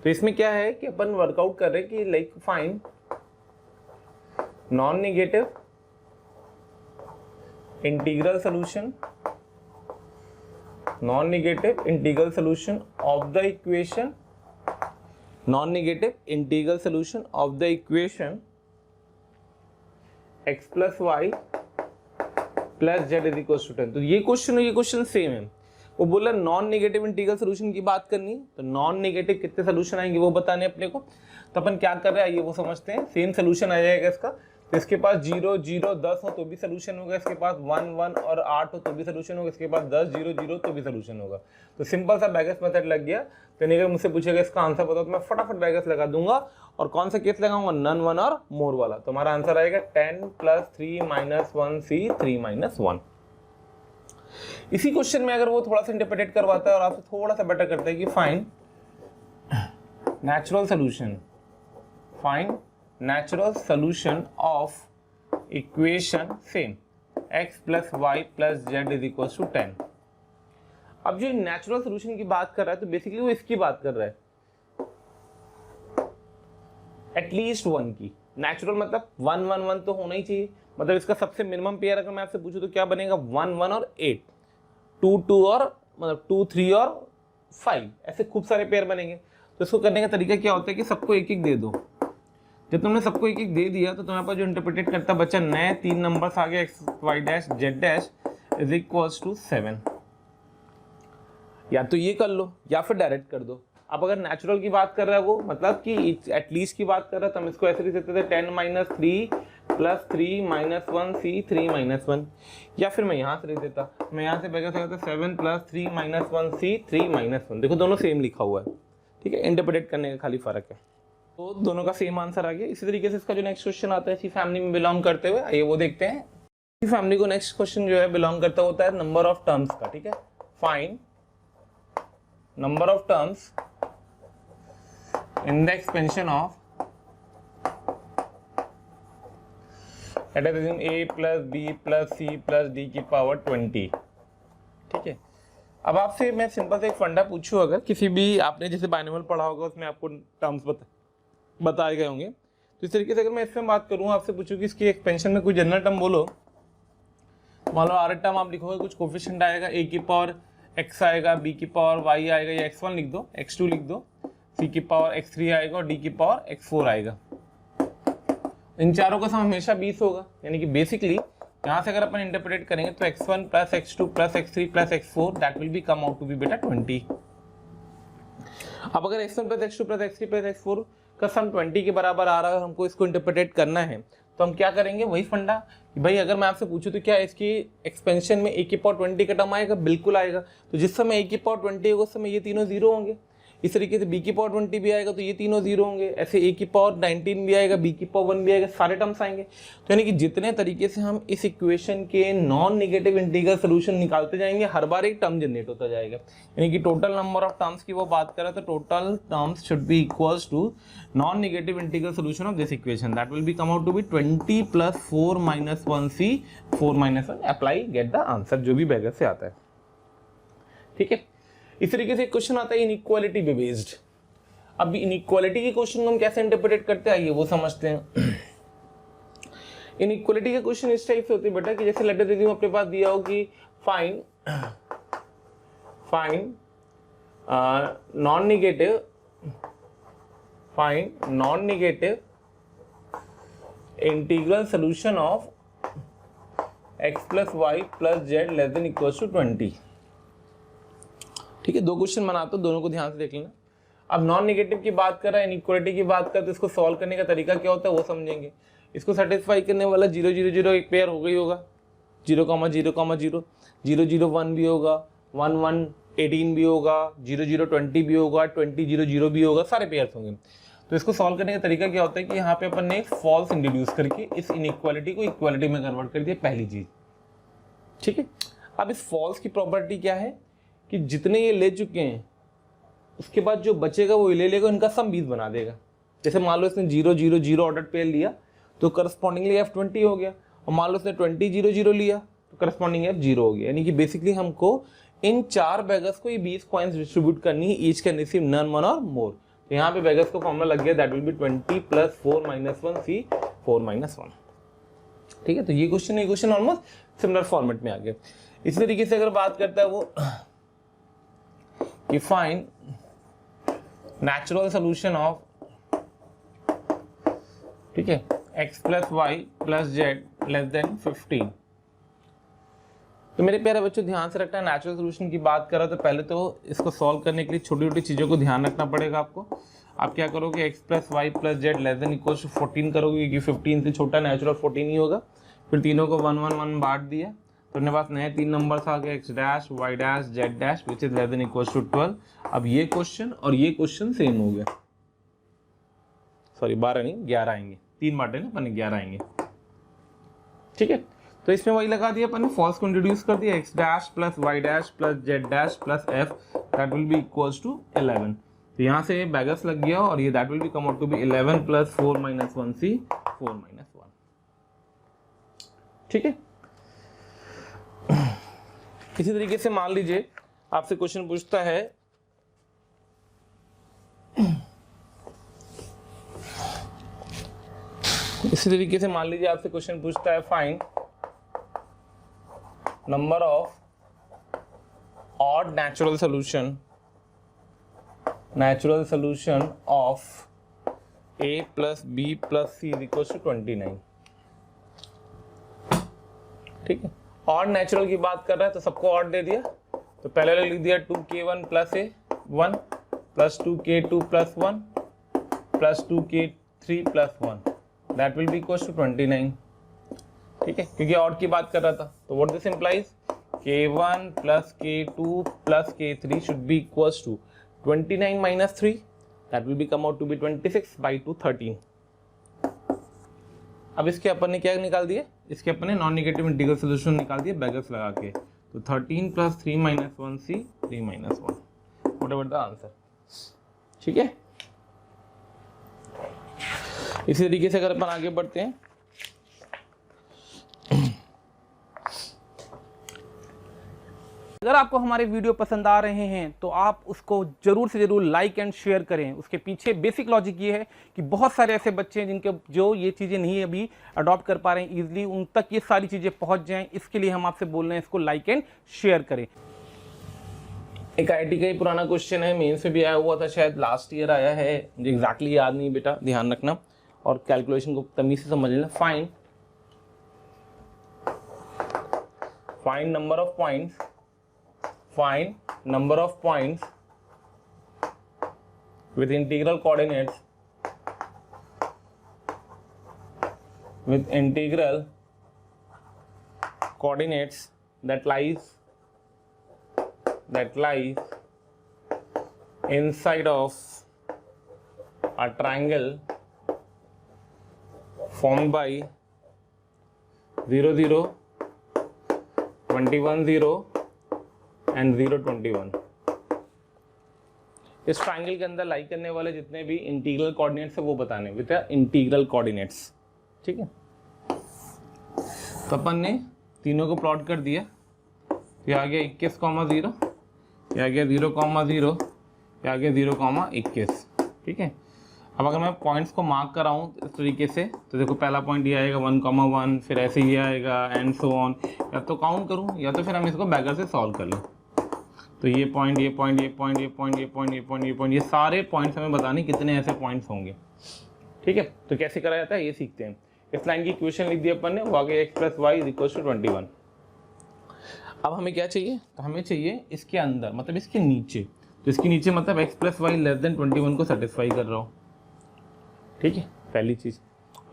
तो इसमें क्या है कि अपन वर्कआउट कर रहे हैं कि like find non negative integral solution of the equation x + y + z = 10। तो ये क्वेश्चन सेम है। वो बोला नॉन नेगेटिव इंटीग्रल सोल्यूशन की बात करनी, तो नॉन नेगेटिव कितने सोल्यूशन आएंगे वो बताने अपने को। तो अपन क्या कर रहे हैं ये वो समझते हैं। सेम सोल्यूशन आ जाएगा इसका। तो इसके पास 0 0 10 हो तो भी सोल्यूशन होगा, इसके पास 1 1 और 8 हो तो भी सोल्यूशन होगा, इसके पास 10 0 0 तो भी सोल्यूशन होगा। तो सिंपल सा बैगर्स मेथड लग गया। तो अगर मुझसे पूछेगा इसका आंसर बताओ तो मैं फटाफट बैगर्स लगा दूंगा। और कौन सा केस लगाऊंगा? नन, वन और मोर वाला। तो हमारा आंसर आएगा 10 + 3 - 1 C3 - 1। इसी क्वेश्चन में अगर वो थोड़ा सा इंटरप्रेट करवाता है और आपसे थोड़ा सा बेटर करता है कि find natural solution of equation same x + y + z = 10। अब जो नेचुरल सोल्यूशन की बात कर रहा है तो बेसिकली वो इसकी बात कर रहा है, एटलीस्ट वन की। नेचुरल मतलब 1 1 1 तो होना ही चाहिए। मतलब इसका सबसे मिनिमम पेयर अगर मैं आपसे पूछूं तो क्या बनेगा? 1 1 और 8, 2 2 और मतलब 2 3 और 5, ऐसे खूब सारे पेयर बनेंगे। तो इसको करने का तरीका क्या होता है कि सबको एक एक दे दो। जब तुमने सबको एक एक दे दिया तो तुम्हारे पास जो इंटरप्रेट करता बच्चा नए 3 नंबर्स आ गए, x y dash z dash = 7। या तो ये कर लो या फिर डायरेक्ट कर दो। अब अगर नेचुरल की बात कर रहा है वो, मतलब कि एटलीस्ट की बात कर रहा है, तो हम इसको ऐसे लिख सकते थे 10 - 3 + 3 - 1 C3 - 1। या फिर मैं यहाँ से लिख देता, मैं यहाँ से बैग सकता 7 + 3 - 1 C3 - 1। देखो दोनों सेम लिखा हुआ है, ठीक है। इंटरप्रेट करने का खाली फर्क है। तो दोनों का सेम आंसर आ गया। इसी तरीके से इसका जो नेक्स्ट क्वेश्चन आता है इसी फैमिली में बिलोंग करते हुए, आइए वो देखते हैं। इसी फैमिली को नेक्स्ट क्वेश्चन जो है बिलोंग करता होता है नंबर ऑफ टर्म्स का। ठीक है, find number of terms in the expansion of a plus B plus C plus D की पावर 20। ठीक है, अब आपसे मैं सिंपल से एक फंडा पूछूं, अगर किसी भी आपने जैसे बाइनोमियल पढ़ा होगा उसमें आपको टर्म्स बताए गए होंगे, तो इस तरीके से अगर मैं इसमें बात करूं, आपसे पूछूं कि इसकी एक्सपेंशन में कोई जनरल टर्म बोलो, मान लो आर टर्म आप लिखोगे, कुछ कोफिशिएंट आएगा, a की पावर x आएगा, b की पावर y आएगा, या x1 लिख दो, x2 लिख दो, c की पावर x3 आएगा और d की पावर x4 आएगा। इन चारों का सम हमेशा 20 होगा, यानी कि बेसिकली यहाँ से अगर अपन इंटरप्रेट करेंगे तो x1 plus x2 plus x3 plus x4 that will be come out to be बेटा 20। अब अगर x1 plus x2 plus x3 plus x4 का सम 20 के बराबर आ रहा है और हमको इसको इंटरप्रेट करना है, तो हम क्या करेंगे, वही फंडा कि भाई अगर मैं आपसे पूछूं तो क्या इसकी एक्सपेंशन में a की पावर 20 का टर्म आएगा, बिल्कुल आएगा। तो जिस समय a की पावर 20 होगा उस समय ये तीनों जीरो होंगे। इस तरीके से b की पावर 20 भी आएगा तो ये तीनों जीरो होंगे। ऐसे a की पावर 19 भी आएगा, b की पावर 1 भी आएगा, सारे टर्म्स आएंगे। तो यानी कि जितने तरीके से हम इस इक्वेशन के नॉन नेगेटिव इंटीग्रल सोल्यूशन निकालते जाएंगे, हर बार एक टर्म जनरेट होता जाएगा। यानी कि टोटल नंबर ऑफ टर्म्स की वो बात करें तो total terms should be equals to non negative integral solution of this equation, that will be come out to be 20 plus 4 minus 1c 4 minus 1 apply get the answer, जो भी bagger से आता है। ठीक है, इस तरीके से क्वेश्चन आता है इनइक्वालिटी पे बेस्ड। अब इनइक्वालिटी के क्वेश्चन को हम कैसे इंटरप्रेट करते हैं, आइए वो समझते हैं। इनइक्वालिटी के क्वेश्चन इस टाइप से होते हैं बेटा कि जैसे लेटर दे दी अपने पास दिया हो कि find non negative integral solution of x plus y plus z less than equals to 20। ठीक है, दो क्वेश्चन बनाता हूं, दोनों को ध्यान से देख लेना। अब नॉन नेगेटिव की बात कर रहा है, इनइक्वालिटी की बात कर, तो इसको सॉल्व करने का तरीका क्या होता है वो समझेंगे। इसको सेटिस्फाई करने वाला 0 0 0 एक पेयर हो गई होगा, 0 0 0 0 0 0 1 भी होगा, 1 1 18 भी होगा, 0 0 20 भी होगा, 20 0 0 भी होगा, सारे पेयर्स होंगे। तो इसको सॉल्व करने का तरीका क्या होता है कि यहाँ पे अपन ने फॉल्स इंट्रोड्यूस करके इस इनइक्वालिटी को इक्वालिटी में कन्वर्ट कर दिया, पहली चीज। ठीक है, अब इस फॉल्स की प्रॉपर्टी क्या है कि जितने ये ले चुके हैं उसके बाद जो बचेगा वो ले लेगा, इनका सम 20 बना देगा। जैसे मान लो इसने 0 0 0 ऑर्डर पेयर लिया तो करस्पॉन्डिंगली F20 हो गया, और मान लो इसने 20 0 0 लिया तो करस्पॉन्डिंग F0 हो गया। यानी कि बेसिकली हमको इन चार बैगर्स को ये 20 कॉइन्स डिस्ट्रीब्यूट करनी है, each can receive none one और मोर। तो यहाँ पे बैगर्स को फॉर्मूला लग गया, that will be 20 plus 4 minus 1 C 4 minus 1। ठीक है, तो ये क्वेश्चन ऑलमोस्ट सिमिलर फॉर्मेट में आ गया। इसी तरीके से अगर बात करता है वो कि फाइंड नेचुरल सोल्यूशन ऑफ, ठीक है, x plus y plus z less than 15। तो मेरे प्यारे बच्चों ध्यान से रखना, नेचुरल सोल्यूशन की बात कर रहा तो पहले तो इसको सॉल्व करने के लिए छोटी छोटी चीज़ों को ध्यान रखना पड़ेगा आपको। आप क्या करोगे, x plus y plus z less than equal to 14 करोगे, क्योंकि 15 से छोटा नेचुरल 14 ही होगा। फिर तीनों को 1 1 1 बांट दिया तो अपने पास नए 3 नंबर्स आ गए, x dash y dash z dash which is less than equal to 12। अब ये क्वेश्चन और ये क्वेश्चन सेम हो गया, सॉरी 12 नहीं 11 आएंगे, 3 बांटे ना अपन 11 आएंगे। ठीक है, तो इसमें वही लगा दिया अपन ने, फॉल्स को इंट्रोड्यूस कर दिया, x dash plus y dash plus z dash plus f that will be equals to 11। तो यहाँ से बैगर्स लग गया और ये that will be come out to be 11 plus 4 minus 1 C 4 minus 1। ठीक है, इसी तरीके से मान लीजिए आपसे क्वेश्चन पूछता है find number of odd natural solution of a plus B plus C equal to 29। ठीक है, ऑड नेचुरल की बात कर रहा है तो सबको ऑड दे दिया, तो पहले लिख दिया 2k1 plus a 1 plus 2k2 plus 1 plus 2k3 plus 1 that will be equal to 29। ठीक है, क्योंकि ऑड की बात कर रहा था, तो what this implies k1 plus k2 plus k3 should be equal to 29 minus 3 that will be come out to be 26/213। अब इसके अपन ने क्या निकाल दिए, इसके अपन ने नॉन नेगेटिव इंटीग्रल सोल्यूशन निकाल दिए बेगर्स लगा के। तो 13 + 3 - 1c 3 - 1 व्हाटएवर द आंसर। ठीक है, इसी तरीके से अगर अपन आगे बढ़ते हैं, अगर आपको हमारे वीडियो पसंद आ रहे हैं तो आप उसको जरूर से जरूर लाइक एंड शेयर करें। उसके पीछे बेसिक लॉजिक ये है कि बहुत सारे ऐसे बच्चे हैं जिनके जो ये चीज़ें नहीं अभी अडॉप्ट कर पा रहे हैं ईजिली, उन तक ये सारी चीज़ें पहुंच जाएं। इसके लिए हम आपसे बोल रहे हैं इसको लाइक एंड शेयर करें। एक आईटी का ही पुराना क्वेश्चन है, मेंस में भी आया हुआ था, शायद लास्ट ईयर आया है, मुझे एग्जैक्टली याद नहीं बेटा, ध्यान रखना और कैलकुलेशन को तमीज से समझ लेना। Find number of points, find number of points with integral coordinates that lies inside of a triangle formed by 0 0 21 0 and 0 21। इस ट्राइंगल के अंदर लाई करने वाले जितने भी इंटीग्रल कोऑर्डिनेट्स है वो बताने विद इंटीग्रल कोऑर्डिनेट्स। ठीक है, तो अपन ने तीनों को प्लॉट कर दिया। ये आ गया 21,0, ये आ गया 0,0, ये आ गया 0,21। ठीक है, अब अगर मैं पॉइंट्स को मार्क कराऊँ इस तरीके से, तो देखो पहला पॉइंट ये आएगा 1,1, फिर ऐसे ये आएगा एंड सो ऑन। या तो काउंट करूँ या तो फिर हम इसको बैगर से सॉल्व कर लें। तो ये पॉइंट, ये पॉइंट, ये पॉइंट, ये पॉइंट, ये पॉइंट, ये पॉइंट, ये पॉइंट, ये सारे पॉइंट्स हमें बताने कितने ऐसे पॉइंट्स होंगे। ठीक है, तो कैसे करा जाता है ये सीखते हैं। इस लाइन की इक्वेशन लिख दी अपन ने, वो आगे x + y = 21। अब हमें क्या चाहिए, तो हमें चाहिए इसके अंदर मतलब इसके नीचे, तो इसके नीचे मतलब x + y < 21 को सेटिस्फाई कर रहा हो। ठीक है, पहली चीज।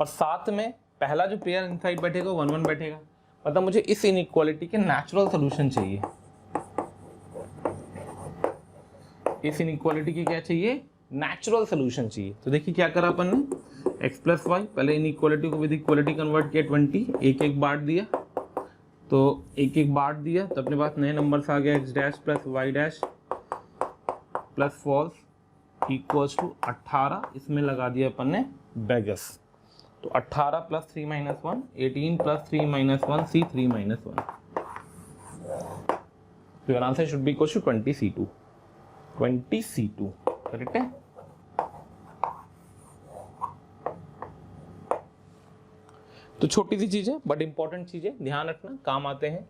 और साथ में पहला जो पेयर इनसाइड बैठेगा 1 1 बैठेगा, मतलब मुझे इस इनइक्वालिटी के नेचुरल सोल्यूशन चाहिए। इस इनइक्वालिटी की क्या चाहिए, नेचुरल सोल्यूशन चाहिए। तो देखिए क्या करा अपन ने, x + y, पहले इनइक्वालिटी को विद इक्वालिटी कन्वर्ट किया 20, एक एक बांट दिया, तो एक एक बांट दिया तो अपने पास नए नंबर्स आ गया x' + y' plus false equals to 18। इसमें लगा दिया अपन ने बेगस, तो 18 + 3 - 1 18 + 3 - 1 c 3 - 1। तो your answer should be equal to 20c2। 20c2 correct है। तो छोटी सी चीज है बट इंपॉर्टेंट चीज है, ध्यान रखना, काम आते हैं।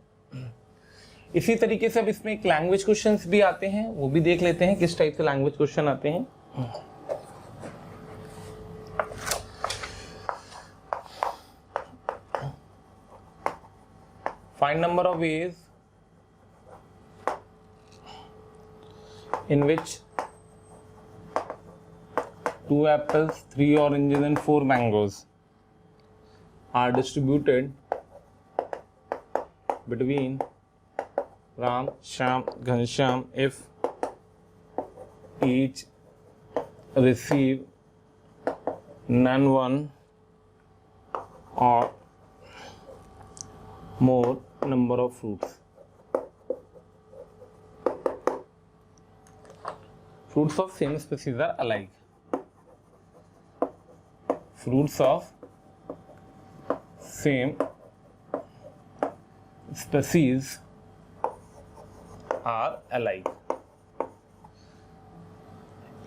इसी तरीके से अब इसमें एक लैंग्वेज क्वेश्चंस भी आते हैं, वो भी देख लेते हैं किस टाइप से लैंग्वेज क्वेश्चन आते हैं। Find number of veg in which 2 apples, 3 oranges and 4 mangoes are distributed between Ram, Shyam, Ghanshyam if each receive none one or more number of fruits. Fruits of same species are alike. Fruits of same species are alike.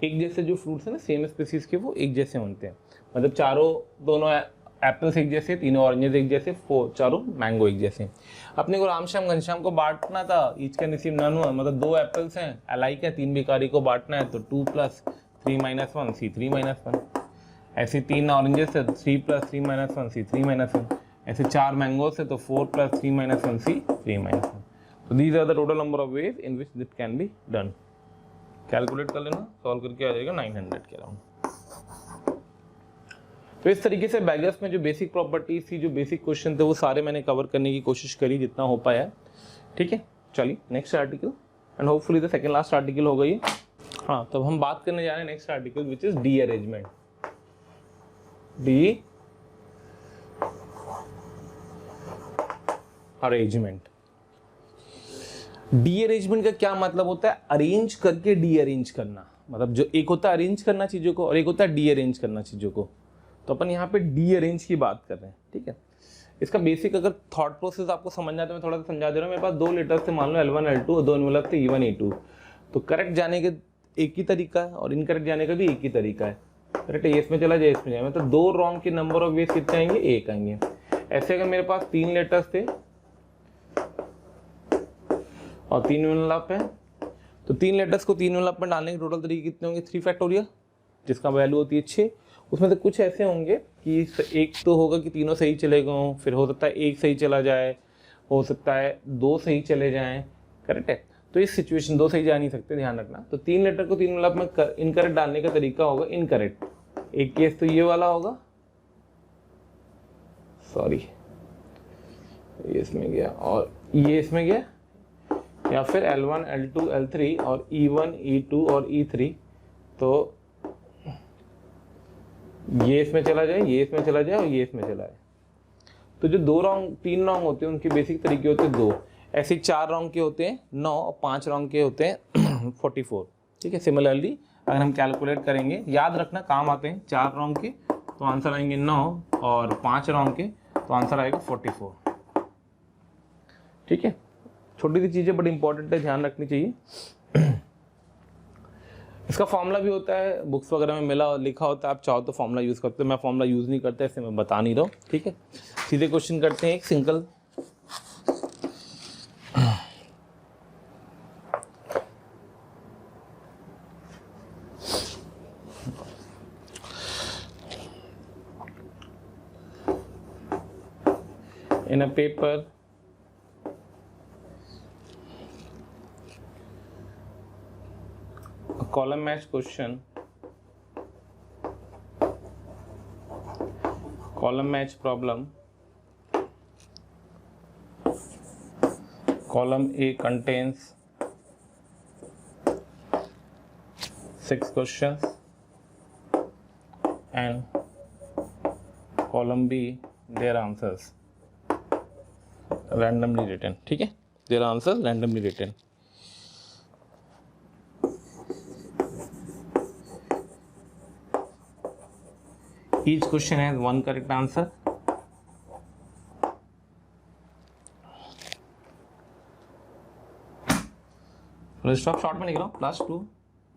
एक जैसे जो fruits है ना same species के, वो एक जैसे होते हैं, मतलब चारों दोनों एप्पल्स एक जैसे, तीनों ऑरेंजेस एक जैसे, चारों मैंगो एक जैसे। अपने को राम श्याम घनश्याम को बांटना था, each can receive none one, मतलब 2 एप्पल्स हैं अलाइक है, 3 भिखारी को बांटना है, तो 2 + 3 - 1 c 3 - 1। ऐसे 3 ऑरेंजेस है, 3 + 3 - 1 c 3 - 1। ऐसे 4 मैंगोस है तो 4 + 3 - 1 c 3 - 1। तो these are the total number of ways in which it can be done. Calculate कर लेना, सॉल्व करके आ जाएगा 900 के अराउंड। तो इस तरीके से बेगर्स में जो बेसिक प्रॉपर्टीज थी, जो बेसिक क्वेश्चन थे, वो सारे मैंने कवर करने की कोशिश करी जितना हो पाया। ठीक है, चलिए next article and hopefully the second last article होगा ये। हाँ, तब हम बात करने जा रहे हैं next article which is D arrangement. D arrangement. D arrangement का क्या मतलब होता है? अरेंज करके डी अरेंज करना। मतलब जो एक होता है अरेंज करना चीजों को और एक होता है डी अरेंज करना चीजों को। तो अपन यहाँ पे डी अरेंज की बात कर रहे हैं, ठीक है। इसका बेसिक अगर थॉट प्रोसेस आपको समझना है तो मैं थोड़ा सा समझा दे रहा हूँ। मेरे पास दो लेटर्स थे, मान लो L1 L2 और दो एनवेलप थे E1 E2। तो करेक्ट जाने के एक ही तरीका है और इनकरेक्ट जाने का भी एक ही तरीका है। करेक्ट है, इसमें चला जाए इसमें जाए, मतलब दो रॉन्ग के नंबर ऑफ वेज कितने आएंगे? एक आएंगे। ऐसे अगर मेरे पास 3 लेटर्स थे और 3 एनवेलप है, तो 3 लेटर्स को 3 एनवेलप में डालने के टोटल तरीके कितने होंगे? 3 फैक्टोरियल, जिसका वैल्यू होती है 6। उसमें से कुछ ऐसे होंगे कि एक तो होगा कि तीनों सही चले गए हों, फिर हो सकता है एक सही चला जाए, हो सकता है 2 सही चले जाएं। करेक्ट है, तो इस सिचुएशन 2 सही जा नहीं सकते, ध्यान रखना। तो 3 लेटर को 3 एनवेलप में इनकरेक्ट डालने का तरीका होगा इनकरेक्ट। एक केस तो ये वाला होगा, सॉरी ये इसमें गया और ये इसमें गया, या फिर L1 L2 L3 और E1 E2 और E3। तो ये इसमें चला जाए, ये इसमें चला जाए और ये इसमें चला जाए। तो जो 3 रॉन्ग होते हैं उनके बेसिक तरीके होते हैं 2। ऐसे 4 रॉन्ग के होते हैं 9 और 5 रॉन्ग के होते हैं 44। ठीक है, सिमिलरली अगर हम कैलकुलेट करेंगे, याद रखना काम आते हैं। 4 रॉन्ग के तो आंसर आएंगे 9 और 5 रॉन्ग के तो आंसर आएगा 44। ठीक है, छोटी सी चीज़ें बड़ी इंपॉर्टेंट है, ध्यान रखनी चाहिए। इसका फॉर्मूला भी होता है, बुक्स वगैरह में मिला लिखा होता है, आप चाहो तो फॉर्मूला यूज़ करते हो। मैं फॉर्मूला यूज़ नहीं करता, इससे मैं बता नहीं रहा हूँ। ठीक है, सीधे क्वेश्चन करते हैं एक single. in a paper a column match question, column match problem, column A contains 6 questions and column B their answers randomly written. ठीक है, their answers randomly written. Each question has one correct answer. Full stop short में लिख रहा हूँ, +2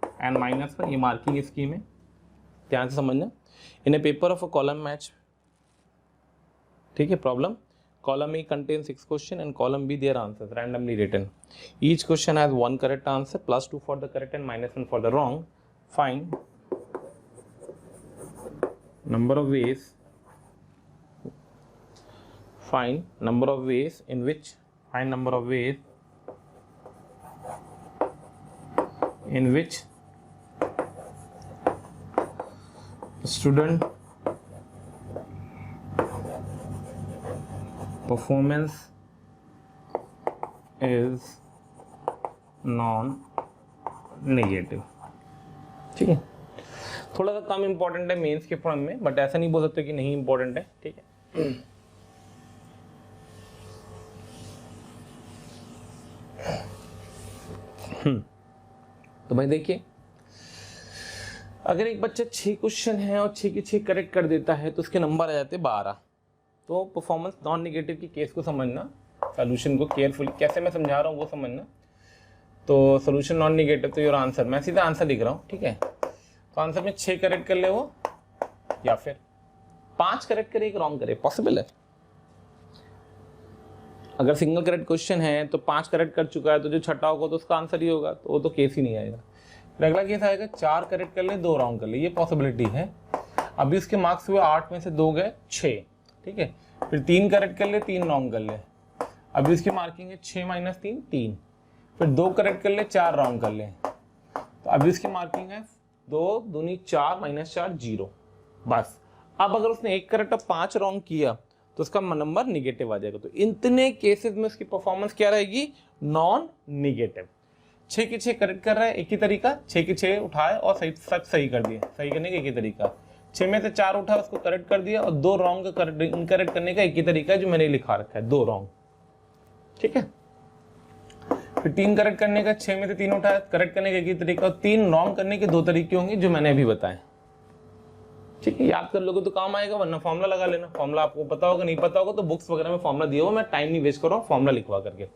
and minus पर, ये marking scheme है, ध्यान से समझना। In a paper of a column match, ठीक है, problem column A contains 6 questions and column B their answers randomly written. Each question has one correct answer, +2 for the correct and -1 for the wrong. Find number of ways. Find number of ways in which student performance is non-negative. ठीक है, थोड़ा सा कम important है mains के form में, but ऐसा नहीं बोल सकते कि नहीं इंपॉर्टेंट है। ठीक है, तो भाई देखिए, अगर एक बच्चा 6 क्वेश्चन है और 6 के 6 करेक्ट कर देता है तो उसके नंबर आ जाते हैं 12। तो परफॉर्मेंस नॉन नेगेटिव की केस को समझना, सॉल्यूशन को केयरफुली कैसे मैं समझा रहा हूँ वो समझना। तो सॉल्यूशन नॉन नेगेटिव, तो योर आंसर, मैं सीधा आंसर लिख रहा हूँ। ठीक है, तो आंसर में 6 करेक्ट कर ले वो, या फिर 5 करेक्ट करे, 1 रॉन्ग करे, पॉसिबल है। अगर सिंगल करेक्ट क्वेश्चन है तो 5 करेक्ट कर चुका है, तो जो छठा होगा तो उसका आंसर ही होगा, तो वो तो केस ही नहीं आएगा। फिर अगला केस आएगा 4 करेक्ट कर ले, 2 रॉन्ग कर ले, ये पॉसिबिलिटी है। अभी उसके मार्क्स हुए 8 में से 2 गए 6। ठीक है, फिर 3 करेक्ट कर ले, 3 रॉन्ग कर ले, अभी इसकी मार्किंग है 6 - 3 3। फिर 2 करेक्ट कर ले, 4 रॉन्ग कर ले, तो अभी इसकी मार्किंग है 2 दूनी 4 - 4 0। बस, अब अगर उसने 1 करेक्ट और 5 रॉन्ग किया तो उसका नंबर निगेटिव आ जाएगा। तो इतने केसेस में उसकी परफॉर्मेंस क्या रहेगी? Non negative. 6 के 6 करेक्ट कर रहा है, एक ही तरीका 6 के 6 उठाए और सही सब सही कर दिए, सही करने का एक ही तरीका। 6 में से 4 उठा उसको करेक्ट कर दिया, और 2 रॉन्ग का इनकरेक्ट करने का एक ही तरीका है जो मैंने लिखा रखा है, 2 रॉन्ग, ठीक है। फिर 3 करेक्ट करने का, 6 में से 3 उठाया करेक्ट करने का एक ही तरीका, और 3 रॉन्ग करने के 2 तरीके होंगे जो मैंने अभी बताए, ठीक है। याद कर लोगे तो काम आएगा, वरना फॉर्मुला लगा लेना। फॉर्मुला आपको पता होगा, नहीं पता होगा तो बुक्स वगैरह में फॉर्मुला दिया हुआ, मैं टाइम नहीं वेस्ट कर रहा हूँ फॉर्मुला लिखवा करके।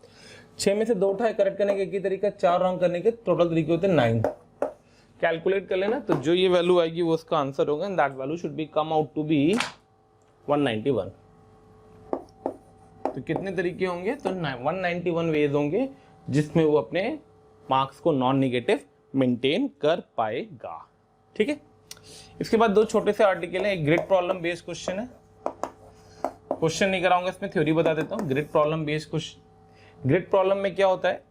6 में से 2 उठाए करेक्ट करने के एक ही तरीका, 4 रॉन्ग करने के टोटल तरीके होते हैं 9। कैलकुलेट कर लेना, तो जो ये वैल्यू आएगी वो उसका आंसर होगा, and that value should be come out to be 191। तो कितने तरीके होंगे, तो 191 वेज होंगे जिसमें वो अपने मार्क्स को नॉन नेगेटिव मेंटेन कर पाएगा, ठीक है। इसके बाद 2 छोटे से आर्टिकल हैं, एक ग्रिड प्रॉब्लम बेस्ड क्वेश्चन है, क्वेश्चन नहीं कराऊंगा इसमें, थ्योरी बता देता हूँ। Grid problem based question, grid problem में क्या होता है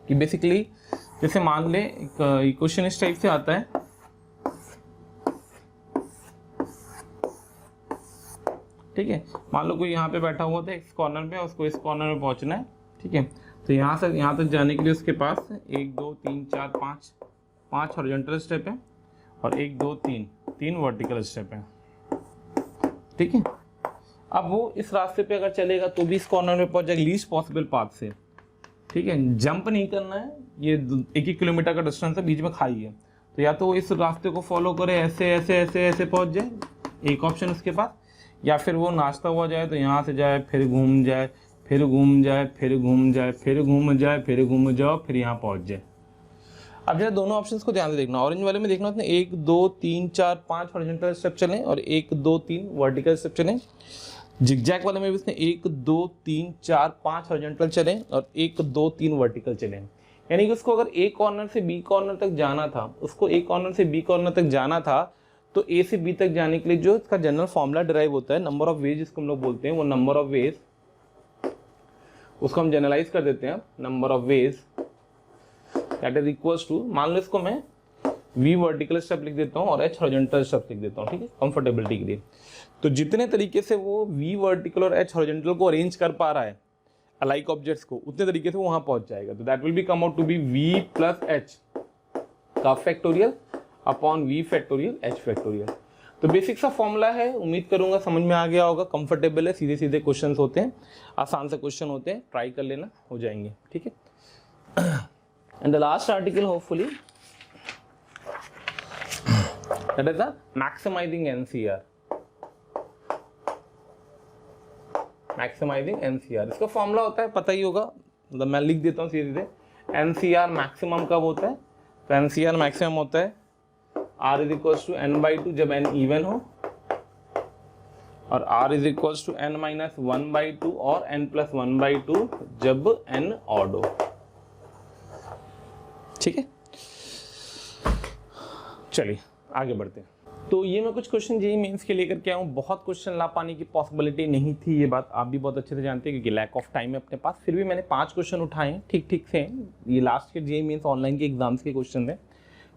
कि बेसिकली जैसे मान ले क्वेश्चन इस टाइप से आता है, ठीक है। मान लो कोई यहाँ पे बैठा हुआ था इस कॉर्नर पे, उसको इस कॉर्नर में पहुंचना है, ठीक है। तो यहाँ से यहाँ तक जाने के लिए उसके पास 1 2 3 4 5 हॉरिजॉन्टल स्टेप है, और 1 2 3 वर्टिकल स्टेप है, ठीक है। अब वो इस रास्ते पे अगर चलेगा तो भी इस कॉर्नर में पहुंच जाएगा लीस्ट पॉसिबल पाथ से, ठीक है। जंप नहीं करना है, ये 1 किलोमीटर का डिस्टेंस है, बीच में खाई है, तो या तो वो इस रास्ते को फॉलो करे, ऐसे ऐसे ऐसे ऐसे पहुंच जाए, एक ऑप्शन उसके पास, या फिर वो नाचता हुआ जाए, तो यहाँ से जाए फिर घूम जाए, फिर घूम जाए, फिर घूम जाए, फिर घूम जाए, फिर घूम जाओ, फिर यहाँ पहुंच जाए। अब जरा दोनों ऑप्शंस को ध्यान से देखना, ऑरेंज वाले में देखना होता है 1 2 3 4 5 हॉरिजॉन्टल स्टेप चलें और 1 2 3 वर्टिकल स्टेप चलें। जिगजैग वाले में भी इसने 1 2 3 4 5 हॉरिजॉन्टल चलें और 1 2 3 वर्टिकल चलें। यानी कि उसको अगर ए कॉर्नर से बी कॉर्नर तक जाना था, उसको ए कॉर्नर से बी कॉर्नर तक जाना था, तो ए से बी तक जाने के लिए जो इसका जनरल फॉर्मूला डिराइव होता है, नंबर ऑफ वेज जिसको हम लोग बोलते हैं, वो नंबर ऑफ वेज, उसको हम जनरलाइज कर देते हैं, number of ways that is equals to, मान लो इसको मैं v वर्टिकल स्टेप लिख देता हूँ और h हॉरिजॉन्टल स्टेप लिख देता हूँ, ठीक है, कंफर्टेबिलिटी के लिए। तो जितने तरीके से वो v वर्टिकल और h हॉरिजॉन्टल को अरेंज कर पा रहा है अलाइक ऑब्जेक्ट्स को, उतने तरीके से वो वहां पहुंच जाएगा। तो that will be come out to be v plus h का factorial upon v factorial h factorial. तो बेसिक सा फॉर्मूला है, उम्मीद करूंगा समझ में आ गया होगा, कंफर्टेबल है, सीधे सीधे क्वेश्चन होते हैं, आसान से क्वेश्चन होते हैं, ट्राई कर लेना, हो जाएंगे, ठीक है। And the last article hopefully that is the maximising NCR, maximising NCR. इसका फॉर्मूला होता है, पता ही होगा, मतलब मैं लिख देता हूँ सीधे सीधे। एनसीआर मैक्सिमम कब होता है, तो एनसीआर मैक्सिमम होता है R is equals to n/2 जब n इवन हो, और R is equals to n minus 1/2 और n प्लस 1/2 जब n ऑड हो, ठीक है। चलिए आगे बढ़ते हैं। तो ये मैं कुछ क्वेश्चन जेईई मेंस के लेकर के आया हूँ। बहुत क्वेश्चन ला पाने की पॉसिबिलिटी नहीं थी, ये बात आप भी बहुत अच्छे से जानते हैं क्योंकि लैक ऑफ टाइम है अपने पास, फिर भी मैंने 5 क्वेश्चन उठाए हैं, ठीक ठीक से। ये लास्ट के जेईई मेंस ऑनलाइन के एग्जाम्स के क्वेश्चन हैं,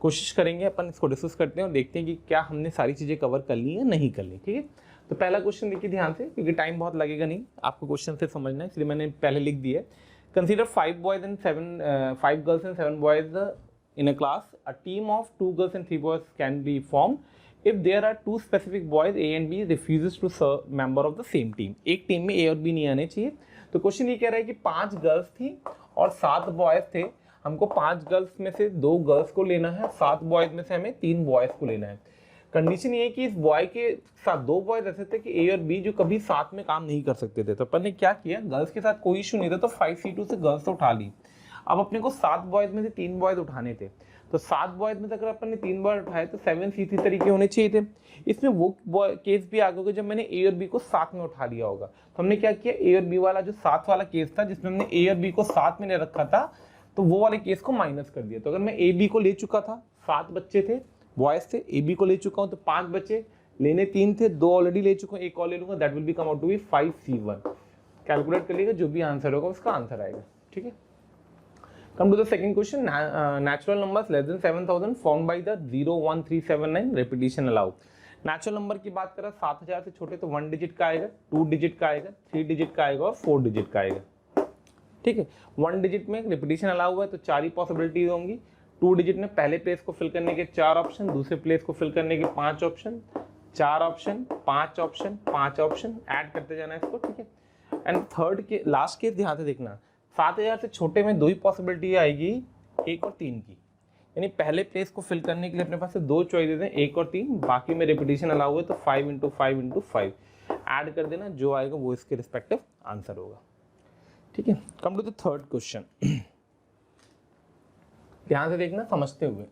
कोशिश करेंगे अपन इसको डिस्कस करते हैं और देखते हैं कि क्या हमने सारी चीज़ें कवर कर ली या नहीं कर ली, ठीक है। तो पहला क्वेश्चन देखिए ध्यान से, क्योंकि टाइम बहुत लगेगा नहीं, आपको क्वेश्चन से समझना है, इसलिए मैंने पहले लिख दिया है। Consider 5 boys and 5 girls and 7 boys in a class. A team of 2 girls and 3 boys can be formed if there are 2 specific boys A and B refuses to serve member of the same team. एक team में A और B नहीं आने चाहिए। तो question ये कह रहा है कि 5 गर्ल्स थी और 7 बॉयज थे, हमको 5 गर्ल्स में से 2 गर्ल्स को लेना है, 7 बॉयज में से हमें 3 बॉयज को लेना है। कंडीशन ये है कि इस बॉय के साथ 2 बॉयज ऐसे थे कि A और B जो कभी साथ में काम नहीं कर सकते थे। तो अपन ने क्या किया, गर्ल्स के साथ कोई इशू नहीं था, तो 5C2 से गर्ल्स उठा ली। अब अपने को 7 बॉयज में से 3 बॉयज उठाने थे, तो 7 बॉयज में से अगर अपन ने 3 बॉयज उठाए तो 7C3 तरीके होने चाहिए थे। इसमें वो केस भी आ गया होगा जब मैंने A और B को साथ में उठा लिया होगा। तो हमने क्या किया, A और B वाला जो साथ वाला केस था जिसमें हमने A और B को साथ में ले रखा था, तो वो वाले केस को माइनस कर दिया। तो अगर मैं A B को ले चुका था, 7 बच्चे थे, बॉयज थे, A B को ले चुका हूँ तो 5 बच्चे, लेने 3 थे, 2 ऑलरेडी ले चुका हूँ, एक और ले लूंगा, that will be come out to be 5C1। Calculate कर लीजिएगा, जो भी आंसर होगा उसका आंसर आएगा, ठीक है। Come to the second question. Natural numbers less than 7,000 formed by the 0, 1, 3, 7, 9 repetition allow. Natural number की बात करें 7,000 से छोटे तो 1 डिजिट का आएगा, 2 डिजिट का आएगा, 3 डिजिट का आएगा और 4 डिजिट का आएगा, ठीक है। 1 डिजिट में रिपीटिशन अलाउ हुआ है तो 4 ही पॉसिबिलिटीज होंगी। 2 डिजिट में पहले प्लेस को फिल करने के 4 ऑप्शन, दूसरे प्लेस को फिल करने के 5 option, 4 option, 5 option, 5 option, add करते जाना है इसको, ठीक है। एंड थर्ड के लास्ट केस ध्यान से देखना, 7000 से छोटे में 2 ही पॉसिबिलिटी आएगी, 1 और 3 की। यानी पहले प्लेस को फिल करने के लिए अपने पास 2 चॉइसेस हैं, 1 और 3, बाकी में रिपीटिशन अलाउ है तो 5 × 5 × 5 ऐड कर देना, जो आएगा वो इसके रिस्पेक्टिव आंसर होगा, ठीक है। Come to the third question, ध्यान से देखना समझते हुए।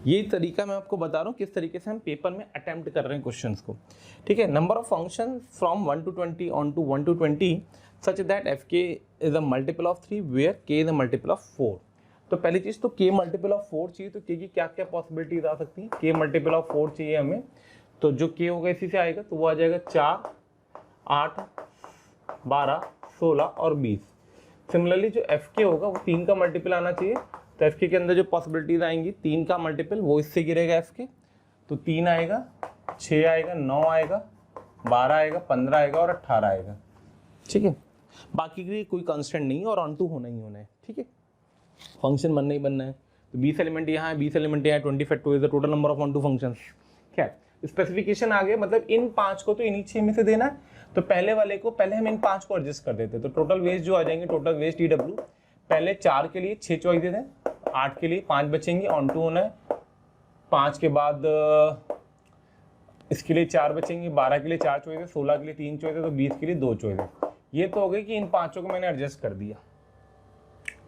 ये तरीका मैं आपको बता रहा हूँ किस तरीके से हम पेपर में अटेम्प्ट कर रहे हैं क्वेश्चंस को, ठीक है। Number of function from 1 to 20 onto 1 to 20 such that f k is a multiple of 3 where k is a multiple of 4। तो पहली चीज़ तो के मल्टीपल ऑफ 4 चाहिए, तो के की क्या क्या पॉसिबिलिटीज आ सकती हैं। के मल्टीपल ऑफ 4 चाहिए हमें, तो जो के होगा इसी से आएगा, तो वो आ जाएगा 4, 8, 12, 16 और 20। सिमिलरली जो एफ के होगा वो 3 का मल्टीपल आना चाहिए, तो एफ के अंदर जो पॉसिबिलिटीज आएंगी 3 का मल्टीपल वो इससे गिरेगा एफ के, तो 3 आएगा, 6 आएगा, 9 आएगा, 12 आएगा, 15 आएगा और 18 आएगा, ठीक है। बाकी के लिए कोई कांस्टेंट नहीं है और ऑन टू होना ही होना है, ठीक है। फंक्शन बनना ही बनना है, तो 20 एलिमेंट यहाँ है, 20 एलिमेंट यहाँ है, 20 factorial is the total number of onto functions. खैर स्पेसिफिकेशन आ गया, मतलब इन 5 को तो इन्हीं 6 में से देना है, तो पहले वाले को पहले हम इन 5 को एडजस्ट कर देते, तो टोटल वेस्ट जो आ जाएंगे, टोटल वेस्ट TW पहले 4 के लिए 6 चॉइसेस हैं, 8 के लिए 5 बचेंगे, ऑन टू होना है, 5 के बाद इसके लिए 4 बचेंगे, 12 के लिए 4 चॉइसेस, 16 के लिए 3 चॉइसेस, तो 20 के लिए 2 चॉइसेस। ये तो हो गई कि इन 5 को मैंने एडजस्ट कर दिया,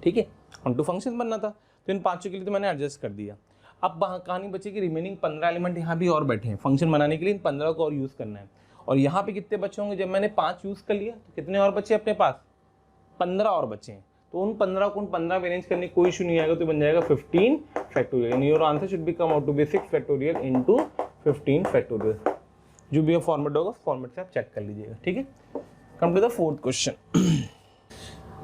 ठीक है। ऑन टू फंक्शन बनना था तो इन 5 के लिए तो मैंने एडजस्ट कर दिया। अब कहानी बचेगी रिमेनिंग 15 एलिमेंट यहाँ भी और बैठे हैं, फंक्शन बनाने के लिए इन 15 को और यूज़ करना है। और यहाँ पे कितने बचे होंगे, जब मैंने 5 यूज़ कर लिया तो कितने और बचे अपने पास, 15 और बचे हैं, तो उन 15 को उन 15 में अरेंज करने कोई इशू नहीं आएगा, तो बन जाएगा 15 factorial. And your answer should be come out to be 6 factorial into 15 factorial. जो भी फॉर्मेट होगा फॉर्मेट से आप चेक कर लीजिएगा, ठीक है। Come to the fourth question.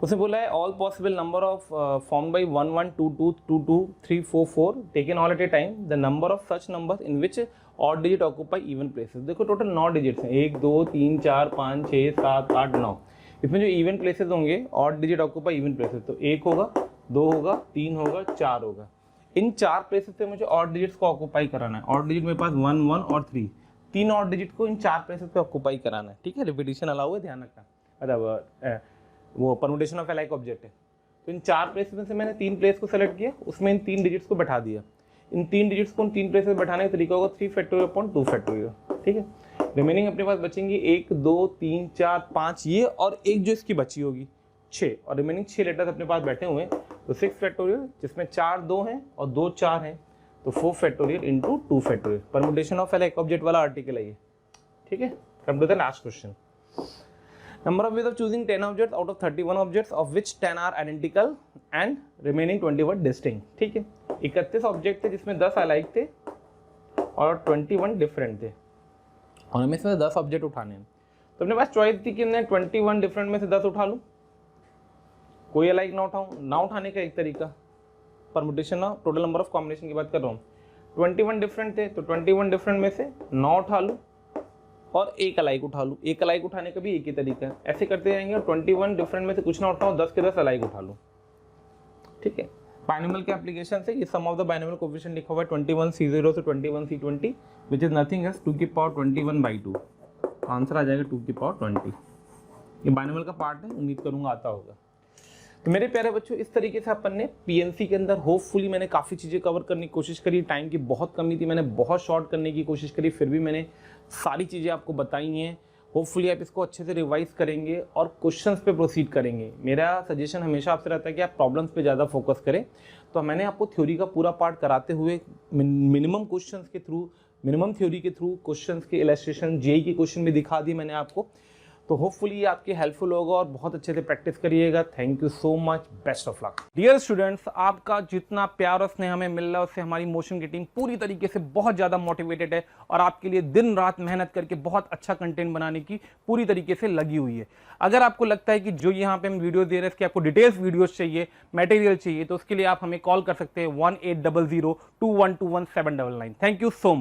उसे बोला है all possible number of form by 1 1 2 2 2 2 3 4 4 taken all at a time, the number of such number in which odd digit occupy even places. देखो टोटल 9 डिजिट्स हैं, 1 2 3 4 5 6 7 8 9। इसमें जो इवन प्लेसेस होंगे odd digit occupy even places, तो 1 होगा, 2 होगा, 3 होगा, 4 होगा। इन 4 प्लेसेस से मुझे ऑड डिजिट्स को ऑक्यूपाई कराना है। ऑड डिजिट मेरे पास 1 1 और 3, 3 ऑड डिजिट को इन 4 प्लेसेस पे ऑक्यूपाई कराना है, ठीक है। रिपीटिशन अलाउ है, ध्यान रखना, मतलब वो परमुटेशन ऑफ अलाइक ऑब्जेक्ट है। तो इन 4 प्लेसेस में से मैंने 3 प्लेस को सेलेक्ट किया, उसमें इन 3 डिजिट्स को बैठा दिया। इन 3 डिजिट्स को उन 3 प्लेसेस में बैठाने का तरीका होगा 3 फैक्टोरियल अपॉन 2 फैक्टोरियल, ठीक है। रिमेनिंग अपने पास बचेंगी 1 2 3 4 5 ये, और एक जो इसकी बची होगी 6, और रिमेनिंग 6 लेटर्स अपने पास बैठे हुए हैं, तो 6 फैक्टोरियल जिसमें 4 2 हैं और 2 4 हैं, तो 4 factorial into 2 factorial. Permutation of alike object वाला आर्टिकल है ये, ठीक है। Come to the last question. Number of ways of choosing 10 objects out of 31 objects of which 10 are identical and remaining 21 distinct, ठीक है। 31 ऑब्जेक्ट थे जिसमें 10 अलाइक थे और 21 डिफरेंट थे, और हमें इसमें 10 ऑब्जेक्ट उठाने हैं। तो अपने पास चॉइस थी कि मैं 21 डिफरेंट में से 10 उठा लूँ, कोई अलाइक ना उठाऊँ। ना उठाने का एक तरीका permutation of total number of combination की बात कर रहा हूँ। 21 डिफरेंट थे तो 21 डिफरेंट में से 9 उठा लूँ और 1 अलाइक उठा लूँ। 1 अलाइक उठाने का भी एक ही तरीका है, ऐसे करते जाएंगे। और 21 डिफरेंट में से कुछ ना उठाऊँ, 10 के 10 अलाइक उठा लूँ, ठीक है। बाइनोमियल के एप्लीकेशन से ये सम ऑफ द बाइनोमियल कोएफिशिएंट लिखा हुआ है 21C0 से 21C20 which is nothing else 2 की पावर 21/2। आंसर आ जाएगा 2 की पावर 20। ये बाइनोमियल का पार्ट है, उम्मीद करूँगा आता होगा। तो मेरे प्यारे बच्चों, इस तरीके से अपन ने पीएनसी के अंदर होपफुली मैंने काफ़ी चीज़ें कवर करने की कोशिश करी। टाइम की बहुत कमी थी, मैंने बहुत शॉर्ट करने की कोशिश करी, फिर भी मैंने सारी चीज़ें आपको बताई हैं। होपफुली आप इसको अच्छे से रिवाइज करेंगे और क्वेश्चंस पे प्रोसीड करेंगे। मेरा सजेशन हमेशा आपसे रहता है कि आप प्रॉब्लम्स पे ज़्यादा फोकस करें। तो मैंने आपको थ्योरी का पूरा पार्ट कराते हुए मिनिमम क्वेश्चंस के थ्रू, मिनिमम थ्योरी के थ्रू क्वेश्चंस के इलस्ट्रेशन, जेई के क्वेश्चन भी दिखा दिए मैंने आपको। तो होपफुली ये आपके हेल्पफुल होगा और बहुत अच्छे से प्रैक्टिस करिएगा। Thank you so much, best of luck. Dear students, आपका जितना प्यार और स्नेह हमें मिल रहा है उससे हमारी मोशन की टीम पूरी तरीके से बहुत ज़्यादा मोटिवेटेड है और आपके लिए दिन रात मेहनत करके बहुत अच्छा कंटेंट बनाने की पूरी तरीके से लगी हुई है। अगर आपको लगता है कि जो यहाँ पे हम वीडियो दे रहे हैं इसके आपको डिटेल्स वीडियोस चाहिए, मटेरियल चाहिए, तो उसके लिए आप हमें कॉल कर सकते हैं 1800 2121 799। Thank you so much.